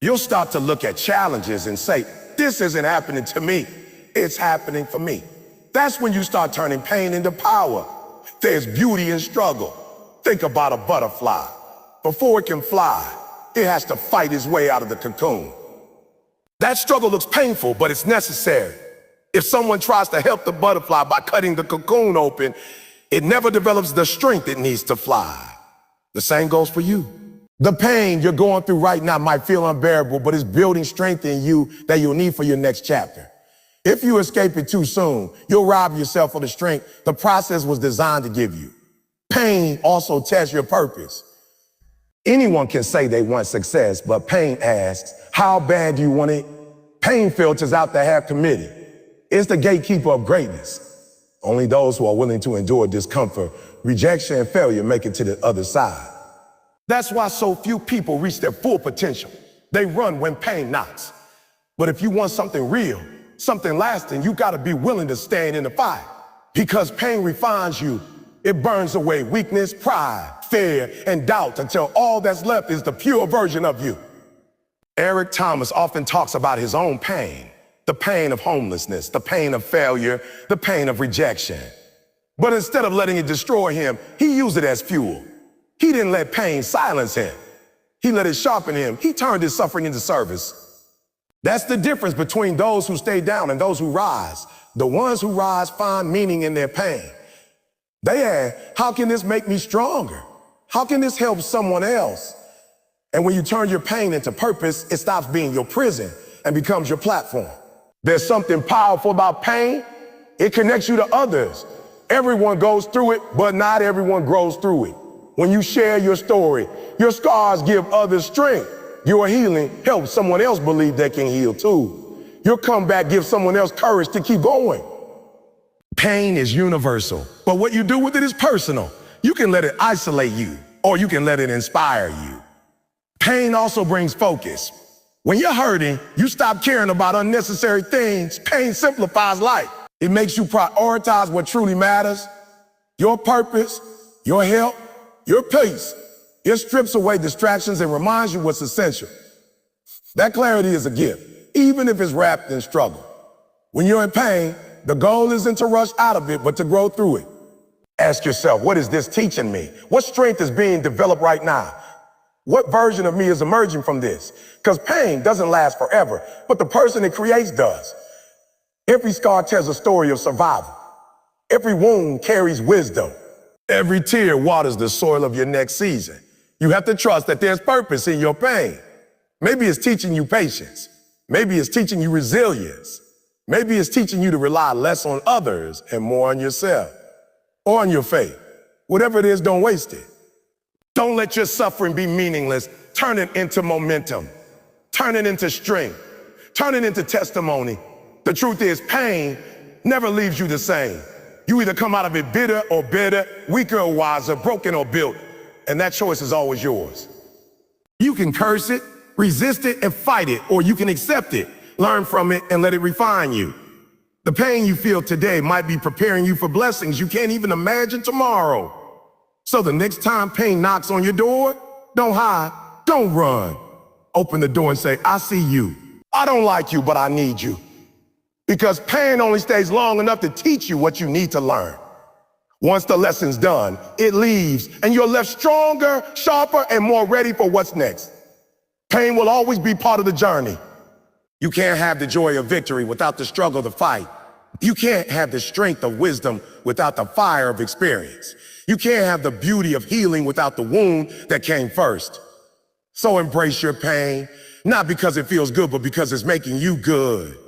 You'll start to look at challenges and say, this isn't happening to me, it's happening for me. That's when you start turning pain into power. There's beauty in struggle. Think about a butterfly. Before it can fly, it has to fight its way out of the cocoon. That struggle looks painful, but it's necessary. If someone tries to help the butterfly by cutting the cocoon open, it never develops the strength it needs to fly. The same goes for you. The pain you're going through right now might feel unbearable, but it's building strength in you that you'll need for your next chapter. If you escape it too soon, you'll rob yourself of the strength the process was designed to give you. Pain also tests your purpose. Anyone can say they want success, but pain asks, how bad do you want it? Pain filters out the half committed. It's the gatekeeper of greatness. Only those who are willing to endure discomfort, rejection, and failure make it to the other side. That's why so few people reach their full potential. They run when pain knocks. But if you want something real, something lasting, you gotta be willing to stand in the fight. Because pain refines you. It burns away weakness, pride, fear, and doubt until all that's left is the pure version of you. Eric Thomas often talks about his own pain, the pain of homelessness, the pain of failure, the pain of rejection. But instead of letting it destroy him, he used it as fuel. He didn't let pain silence him. He let it sharpen him. He turned his suffering into service. That's the difference between those who stay down and those who rise. The ones who rise find meaning in their pain. They ask, how can this make me stronger? How can this help someone else? And when you turn your pain into purpose, it stops being your prison and becomes your platform. There's something powerful about pain. It connects you to others. Everyone goes through it, but not everyone grows through it. When you share your story, your scars give others strength. Your healing helps someone else believe they can heal too. Your comeback gives someone else courage to keep going. Pain is universal, but what you do with it is personal. You can let it isolate you, or you can let it inspire you. Pain also brings focus. When you're hurting, you stop caring about unnecessary things. Pain simplifies life. It makes you prioritize what truly matters: your purpose, your health, your peace. It strips away distractions and reminds you what's essential. That clarity is a gift, even if it's wrapped in struggle. When you're in pain, the goal isn't to rush out of it, but to grow through it. Ask yourself, what is this teaching me? What strength is being developed right now? What version of me is emerging from this? Because pain doesn't last forever, but the person it creates does. Every scar tells a story of survival. Every wound carries wisdom. Every tear waters the soil of your next season. You have to trust that there's purpose in your pain. Maybe it's teaching you patience. Maybe it's teaching you resilience. Maybe it's teaching you to rely less on others and more on yourself or on your faith. Whatever it is, don't waste it. Don't let your suffering be meaningless. Turn it into momentum. Turn it into strength. Turn it into testimony. The truth is, pain never leaves you the same. You either come out of it bitter or better, weaker or wiser, broken or built, and that choice is always yours. You can curse it, resist it, and fight it, or you can accept it, learn from it, and let it refine you. The pain you feel today might be preparing you for blessings you can't even imagine tomorrow. So the next time pain knocks on your door, don't hide, don't run. Open the door and say, I see you. I don't like you, but I need you. Because pain only stays long enough to teach you what you need to learn. Once the lesson's done, it leaves, and you're left stronger, sharper, and more ready for what's next. Pain will always be part of the journey. You can't have the joy of victory without the struggle to fight. You can't have the strength of wisdom without the fire of experience. You can't have the beauty of healing without the wound that came first. So embrace your pain, not because it feels good, but because it's making you good.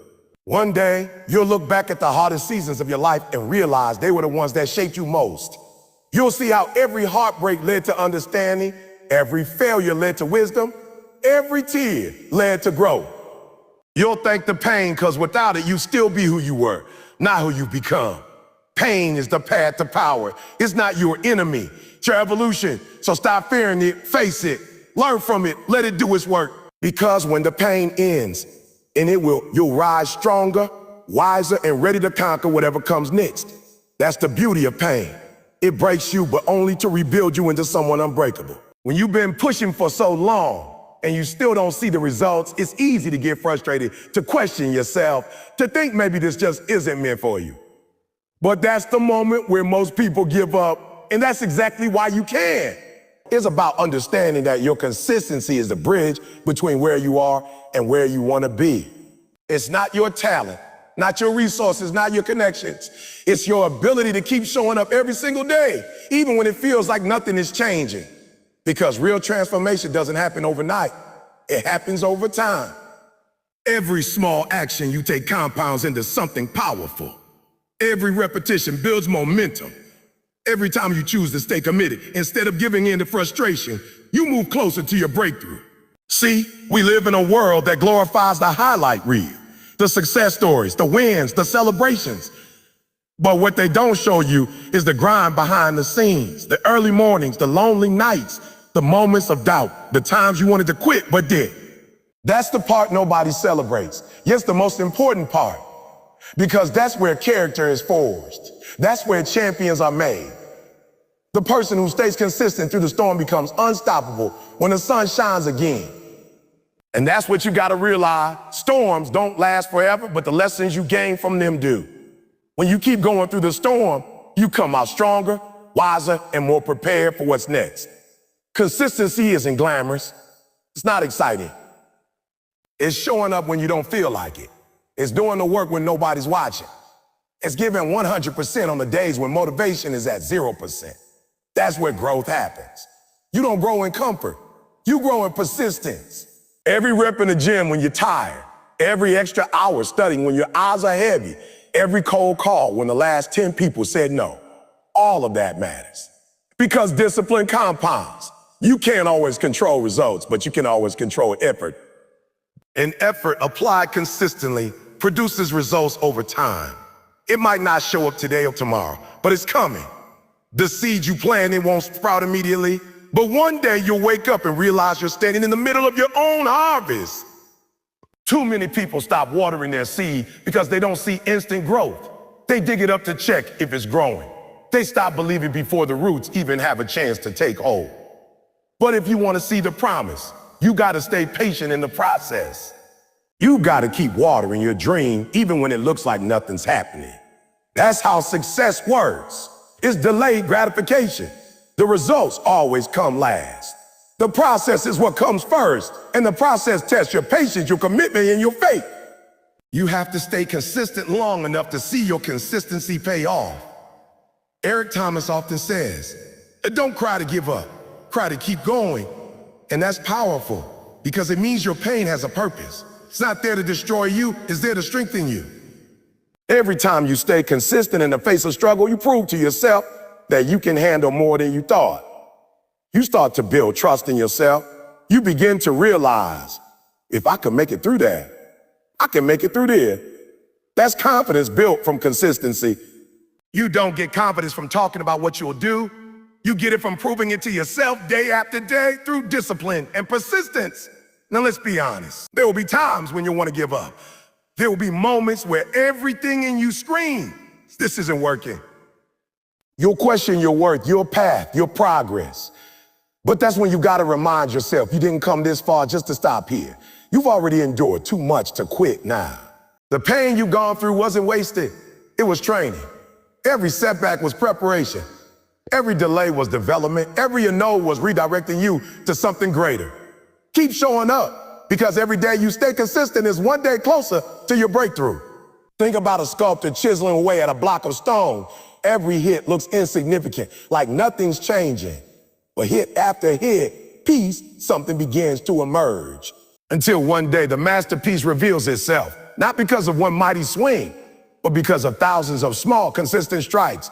One day, you'll look back at the hardest seasons of your life and realize they were the ones that shaped you most. You'll see how every heartbreak led to understanding, every failure led to wisdom, every tear led to growth. You'll thank the pain, because without it, you'd still be who you were, not who you've become. Pain is the path to power. It's not your enemy. It's your evolution. So stop fearing it, face it, learn from it, let it do its work. Because when the pain ends, you'll rise stronger, wiser, and ready to conquer whatever comes next. That's the beauty of pain. It breaks you, but only to rebuild you into someone unbreakable. When you've been pushing for so long and you still don't see the results, it's easy to get frustrated, to question yourself, to think maybe this just isn't meant for you. But that's the moment where most people give up, and that's exactly why you can. It's about understanding that your consistency is the bridge between where you are and where you want to be. It's not your talent, not your resources, not your connections. It's your ability to keep showing up every single day, even when it feels like nothing is changing. Because real transformation doesn't happen overnight. It happens over time. Every small action you take compounds into something powerful. Every repetition builds momentum. Every time you choose to stay committed, instead of giving in to frustration, you move closer to your breakthrough. See, we live in a world that glorifies the highlight reel, the success stories, the wins, the celebrations. But what they don't show you is the grind behind the scenes, the early mornings, the lonely nights, the moments of doubt, the times you wanted to quit but did. That's the part nobody celebrates. Yes, the most important part. Because that's where character is forged. That's where champions are made. The person who stays consistent through the storm becomes unstoppable when the sun shines again. And that's what you gotta realize. Storms don't last forever, but the lessons you gain from them do. When you keep going through the storm, you come out stronger, wiser, and more prepared for what's next. Consistency isn't glamorous. It's not exciting. It's showing up when you don't feel like it. It's doing the work when nobody's watching. It's giving 100% on the days when motivation is at 0%. That's where growth happens. You don't grow in comfort. You grow in persistence. Every rep in the gym when you're tired. Every extra hour studying when your eyes are heavy. Every cold call when the last 10 people said no. All of that matters. Because discipline compounds. You can't always control results, but you can always control effort. And effort applied consistently produces results over time. It might not show up today or tomorrow, but it's coming. The seed you plant, it won't sprout immediately, but one day you'll wake up and realize you're standing in the middle of your own harvest. Too many people stop watering their seed because they don't see instant growth. They dig it up to check if it's growing. They stop believing before the roots even have a chance to take hold. But if you want to see the promise, you got to stay patient in the process. You got to keep watering your dream even when it looks like nothing's happening. That's how success works. It's delayed gratification. The results always come last. The process is what comes first, and the process tests your patience, your commitment, and your faith. You have to stay consistent long enough to see your consistency pay off. Eric Thomas often says, don't cry to give up, cry to keep going. And that's powerful because it means your pain has a purpose. It's not there to destroy you, it's there to strengthen you. Every time you stay consistent in the face of struggle, you prove to yourself that you can handle more than you thought. You start to build trust in yourself. You begin to realize, if I can make it through that, I can make it through there. That's confidence built from consistency. You don't get confidence from talking about what you'll do. You get it from proving it to yourself day after day through discipline and persistence. Now let's be honest. There will be times when you'll want to give up. There will be moments where everything in you screams, this isn't working. You'll question your worth, your path, your progress. But that's when you got to remind yourself you didn't come this far just to stop here. You've already endured too much to quit now. The pain you've gone through wasn't wasted. It was training. Every setback was preparation. Every delay was development. Every no was redirecting you to something greater. Keep showing up, because every day you stay consistent is one day closer to your breakthrough. Think about a sculptor chiseling away at a block of stone. Every hit looks insignificant, like nothing's changing. But hit after hit, piece, something begins to emerge. Until one day the masterpiece reveals itself, not because of one mighty swing, but because of thousands of small, consistent strikes.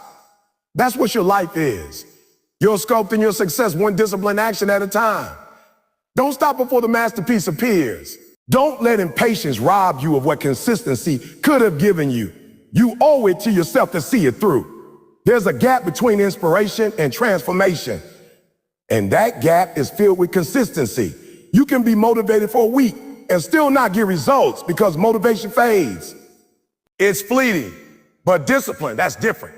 That's what your life is. You're sculpting your success one disciplined action at a time. Don't stop before the masterpiece appears. Don't let impatience rob you of what consistency could have given you. You owe it to yourself to see it through. There's a gap between inspiration and transformation. And that gap is filled with consistency. You can be motivated for a week and still not get results because motivation fades. It's fleeting, but discipline, that's different.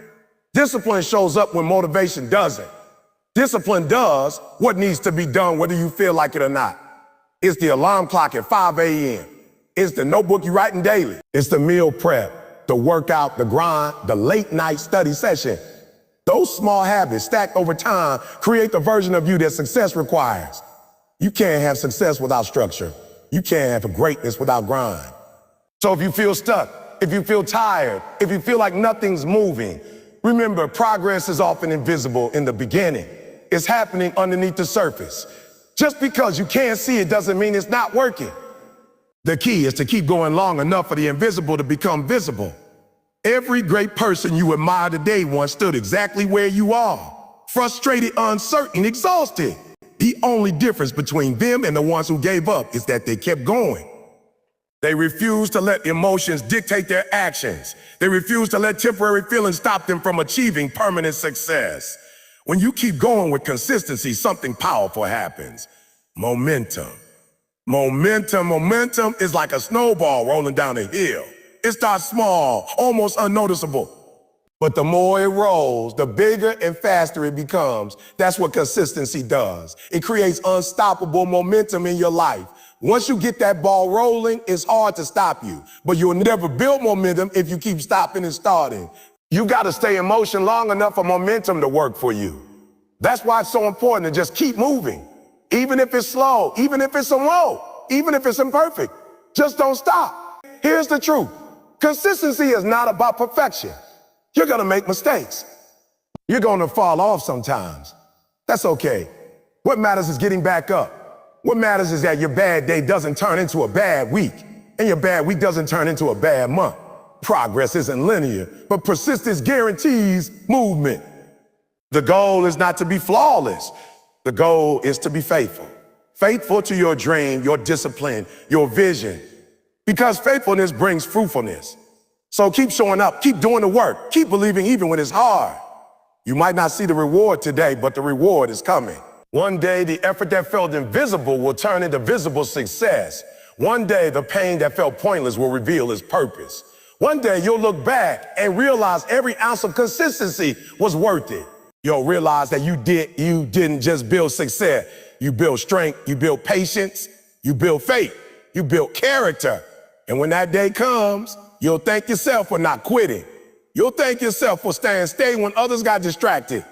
Discipline shows up when motivation doesn't. Discipline does what needs to be done whether you feel like it or not. It's the alarm clock at 5 a.m. It's the notebook you're writing daily. It's the meal prep, the workout, the grind, the late night study session. Those small habits stacked over time create the version of you that success requires. You can't have success without structure. You can't have greatness without grind. So if you feel stuck, if you feel tired, if you feel like nothing's moving, remember, progress is often invisible in the beginning. It's happening underneath the surface. Just because you can't see it doesn't mean it's not working. The key is to keep going long enough for the invisible to become visible. Every great person you admire today once stood exactly where you are. Frustrated, uncertain, exhausted. The only difference between them and the ones who gave up is that they kept going. They refused to let emotions dictate their actions. They refused to let temporary feelings stop them from achieving permanent success. When you keep going with consistency, something powerful happens. Momentum. Momentum is like a snowball rolling down a hill. It starts small, almost unnoticeable. But the more it rolls, the bigger and faster it becomes. That's what consistency does. It creates unstoppable momentum in your life. Once you get that ball rolling, it's hard to stop you. But you'll never build momentum if you keep stopping and starting. You got to stay in motion long enough for momentum to work for you. That's why it's so important to just keep moving. Even if it's slow, even if it's slow, even if it's imperfect, just don't stop. Here's the truth. Consistency is not about perfection. You're going to make mistakes. You're going to fall off sometimes. That's okay. What matters is getting back up. What matters is that your bad day doesn't turn into a bad week, and your bad week doesn't turn into a bad month. Progress isn't linear, but persistence guarantees movement. The goal is not to be flawless. The goal is to be faithful. Faithful to your dream, your discipline, your vision. Because faithfulness brings fruitfulness. So keep showing up, keep doing the work, keep believing even when it's hard. You might not see the reward today, but the reward is coming. One day, the effort that felt invisible will turn into visible success. One day, the pain that felt pointless will reveal its purpose. One day, you'll look back and realize every ounce of consistency was worth it. You'll realize that you didn't just build success. You build strength, you build patience, you build faith, you build character. And when that day comes, you'll thank yourself for not quitting. You'll thank yourself for staying steady when others got distracted.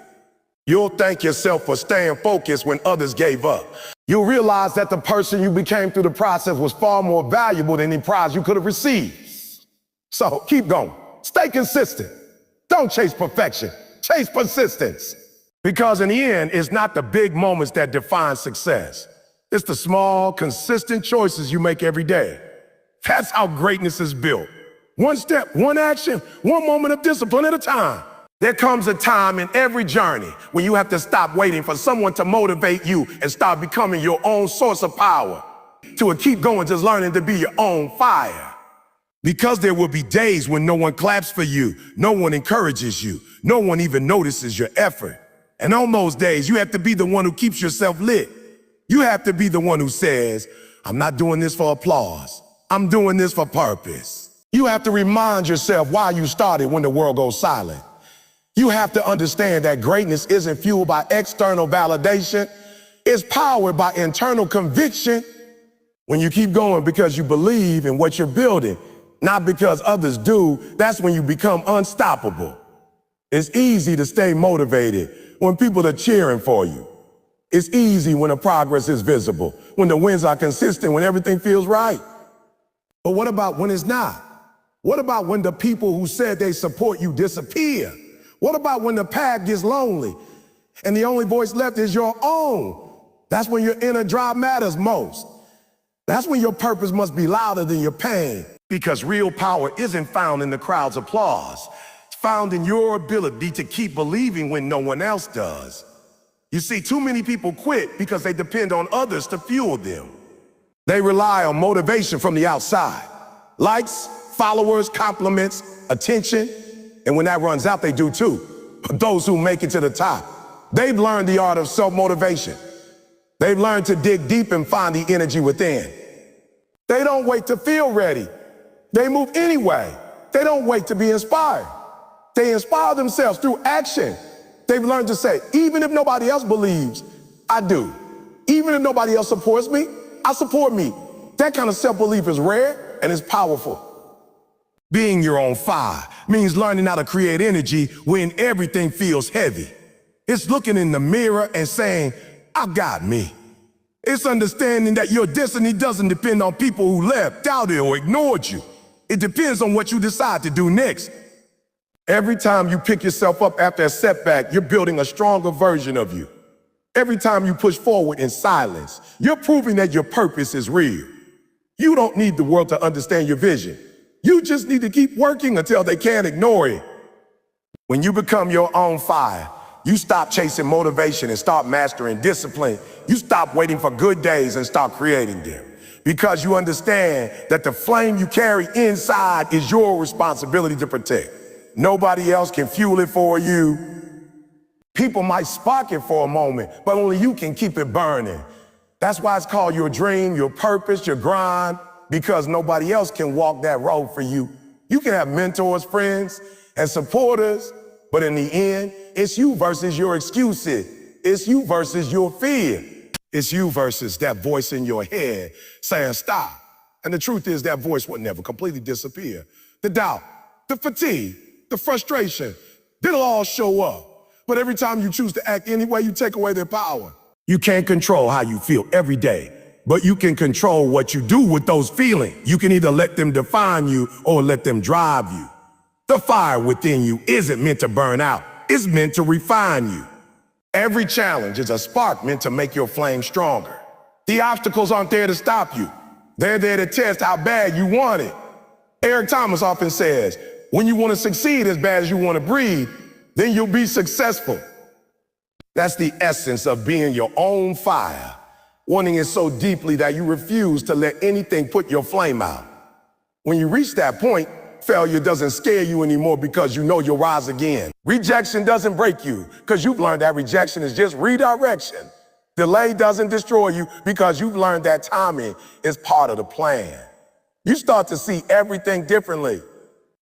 You'll thank yourself for staying focused when others gave up. You'll realize that the person you became through the process was far more valuable than any prize you could have received. So keep going. Stay consistent. Don't chase perfection. Chase persistence. Because in the end, it's not the big moments that define success. It's the small, consistent choices you make every day. That's how greatness is built. One step, one action, one moment of discipline at a time. There comes a time in every journey when you have to stop waiting for someone to motivate you and start becoming your own source of power. To keep going, just learning to be your own fire. Because there will be days when no one claps for you, no one encourages you, no one even notices your effort. And on those days, you have to be the one who keeps yourself lit. You have to be the one who says, I'm not doing this for applause. I'm doing this for purpose. You have to remind yourself why you started when the world goes silent. You have to understand that greatness isn't fueled by external validation. It's powered by internal conviction. When you keep going because you believe in what you're building, not because others do, that's when you become unstoppable. It's easy to stay motivated when people are cheering for you. It's easy when the progress is visible, when the wins are consistent, when everything feels right. But what about when it's not? What about when the people who said they support you disappear? What about when the path gets lonely and the only voice left is your own? That's when your inner drive matters most. That's when your purpose must be louder than your pain. Because real power isn't found in the crowd's applause. It's found in your ability to keep believing when no one else does. You see, too many people quit because they depend on others to fuel them. They rely on motivation from the outside. Likes, followers, compliments, attention. And when that runs out, they do too. But those who make it to the top, they've learned the art of self-motivation. They've learned to dig deep and find the energy within. They don't wait to feel ready. They move anyway. They don't wait to be inspired. They inspire themselves through action. They've learned to say, even if nobody else believes, I do. Even if nobody else supports me, I support me. That kind of self-belief is rare and it's powerful. Being your own fire means learning how to create energy when everything feels heavy. It's looking in the mirror and saying, I got me. It's understanding that your destiny doesn't depend on people who left, doubted, or ignored you. It depends on what you decide to do next. Every time you pick yourself up after a setback, you're building a stronger version of you. Every time you push forward in silence, you're proving that your purpose is real. You don't need the world to understand your vision. You just need to keep working until they can't ignore it. When you become your own fire, you stop chasing motivation and start mastering discipline. You stop waiting for good days and start creating them. Because you understand that the flame you carry inside is your responsibility to protect. Nobody else can fuel it for you. People might spark it for a moment, but only you can keep it burning. That's why it's called your dream, your purpose, your grind, because nobody else can walk that road for you. You can have mentors, friends, and supporters, but in the end, it's you versus your excuses. It's you versus your fear. It's you versus that voice in your head saying stop. And the truth is that voice will never completely disappear. The doubt, the fatigue, the frustration, it'll all show up. But every time you choose to act anyway, you take away their power. You can't control how you feel every day, but you can control what you do with those feelings. You can either let them define you or let them drive you. The fire within you isn't meant to burn out. It's meant to refine you. Every challenge is a spark meant to make your flame stronger. The obstacles aren't there to stop you. They're there to test how bad you want it. Eric Thomas often says, when you want to succeed as bad as you want to breathe, then you'll be successful. That's the essence of being your own fire, wanting it so deeply that you refuse to let anything put your flame out. When you reach that point, failure doesn't scare you anymore because you know you'll rise again. Rejection doesn't break you because you've learned that rejection is just redirection. Delay doesn't destroy you because you've learned that timing is part of the plan. You start to see everything differently.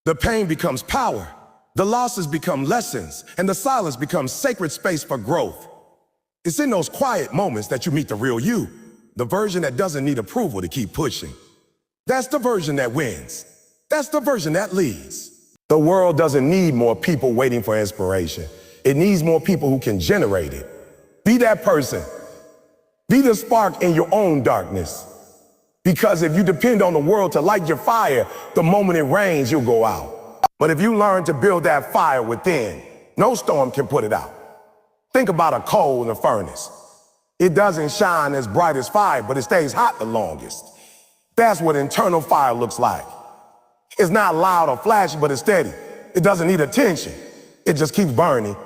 The pain becomes power, the losses become lessons, and the silence becomes sacred space for growth. It's in those quiet moments that you meet the real you, the version that doesn't need approval to keep pushing. That's the version that wins. That's the version that leads. The world doesn't need more people waiting for inspiration. It needs more people who can generate it. Be that person. Be the spark in your own darkness. Because if you depend on the world to light your fire, the moment it rains, you'll go out. But if you learn to build that fire within, no storm can put it out. Think about a coal in a furnace. It doesn't shine as bright as fire, but it stays hot the longest. That's what internal fire looks like. It's not loud or flashy, but it's steady. It doesn't need attention. It just keeps burning.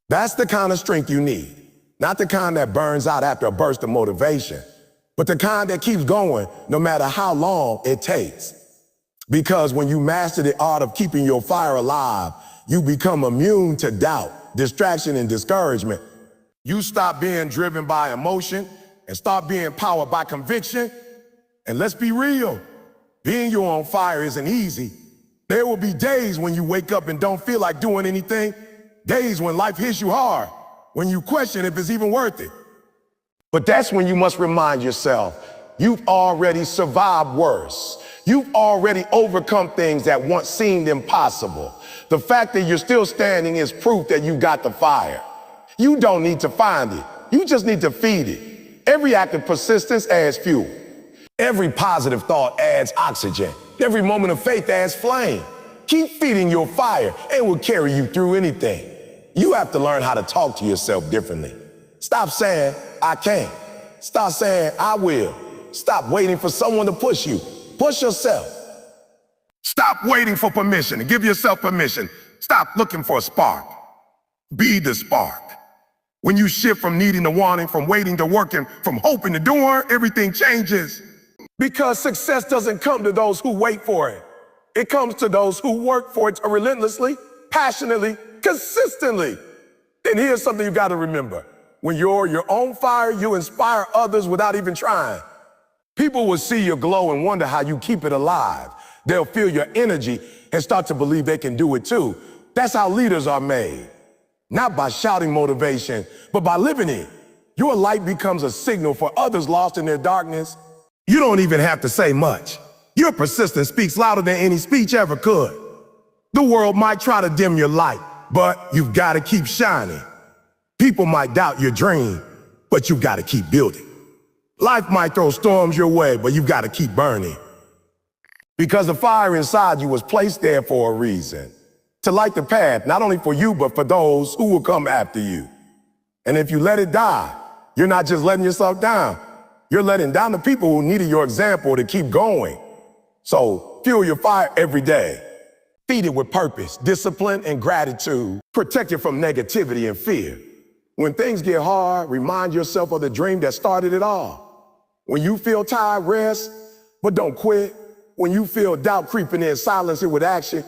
That's the kind of strength you need. Not the kind that burns out after a burst of motivation, but the kind that keeps going no matter how long it takes. Because when you master the art of keeping your fire alive, you become immune to doubt, distraction, and discouragement. You stop being driven by emotion and start being powered by conviction. And let's be real, being your own fire isn't easy. There will be days when you wake up and don't feel like doing anything, days when life hits you hard, when you question if it's even worth it. But that's when you must remind yourself, you've already survived worse. You've already overcome things that once seemed impossible. The fact that you're still standing is proof that you got the fire. You don't need to find it. You just need to feed it. Every act of persistence adds fuel. Every positive thought adds oxygen. Every moment of faith adds flame. Keep feeding your fire and it will carry you through anything. You have to learn how to talk to yourself differently. Stop saying, I can't. Stop saying, I will. Stop waiting for someone to push you. Push yourself. Stop waiting for permission and give yourself permission. Stop looking for a spark. Be the spark. When you shift from needing to wanting, from waiting to working, from hoping to doing, everything changes. Because success doesn't come to those who wait for it. It comes to those who work for it relentlessly, passionately, consistently. And here's something you got to remember. When you're your own fire, you inspire others without even trying. People will see your glow and wonder how you keep it alive. They'll feel your energy and start to believe they can do it too. That's how leaders are made. Not by shouting motivation, but by living it. Your light becomes a signal for others lost in their darkness. You don't even have to say much. Your persistence speaks louder than any speech ever could. The world might try to dim your light, but you've got to keep shining. People might doubt your dream, but you've got to keep building. Life might throw storms your way, but you've got to keep burning. Because the fire inside you was placed there for a reason. To light the path, not only for you, but for those who will come after you. And if you let it die, you're not just letting yourself down. You're letting down the people who needed your example to keep going. So fuel your fire every day. Feed it with purpose, discipline, and gratitude. Protect it from negativity and fear. When things get hard, remind yourself of the dream that started it all. When you feel tired, rest, but don't quit. When you feel doubt creeping in, silence it with action.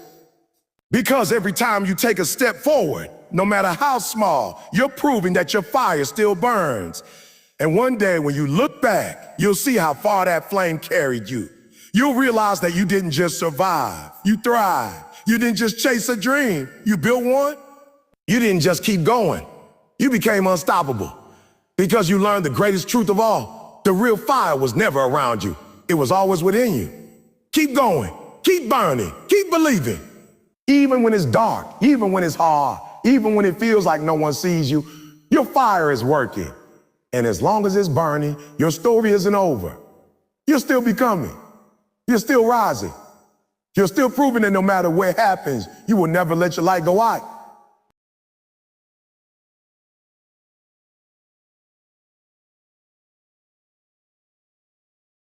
Because every time you take a step forward, no matter how small, you're proving that your fire still burns. And one day when you look back, you'll see how far that flame carried you. You'll realize that you didn't just survive, you thrived. You didn't just chase a dream, you built one. You didn't just keep going, you became unstoppable. Because you learned the greatest truth of all, the real fire was never around you, it was always within you. Keep going, keep burning, keep believing. Even when it's dark, even when it's hard, even when it feels like no one sees you, your fire is working. And as long as it's burning, your story isn't over. You're still becoming. You're still rising. You're still proving that no matter what happens, you will never let your light go out.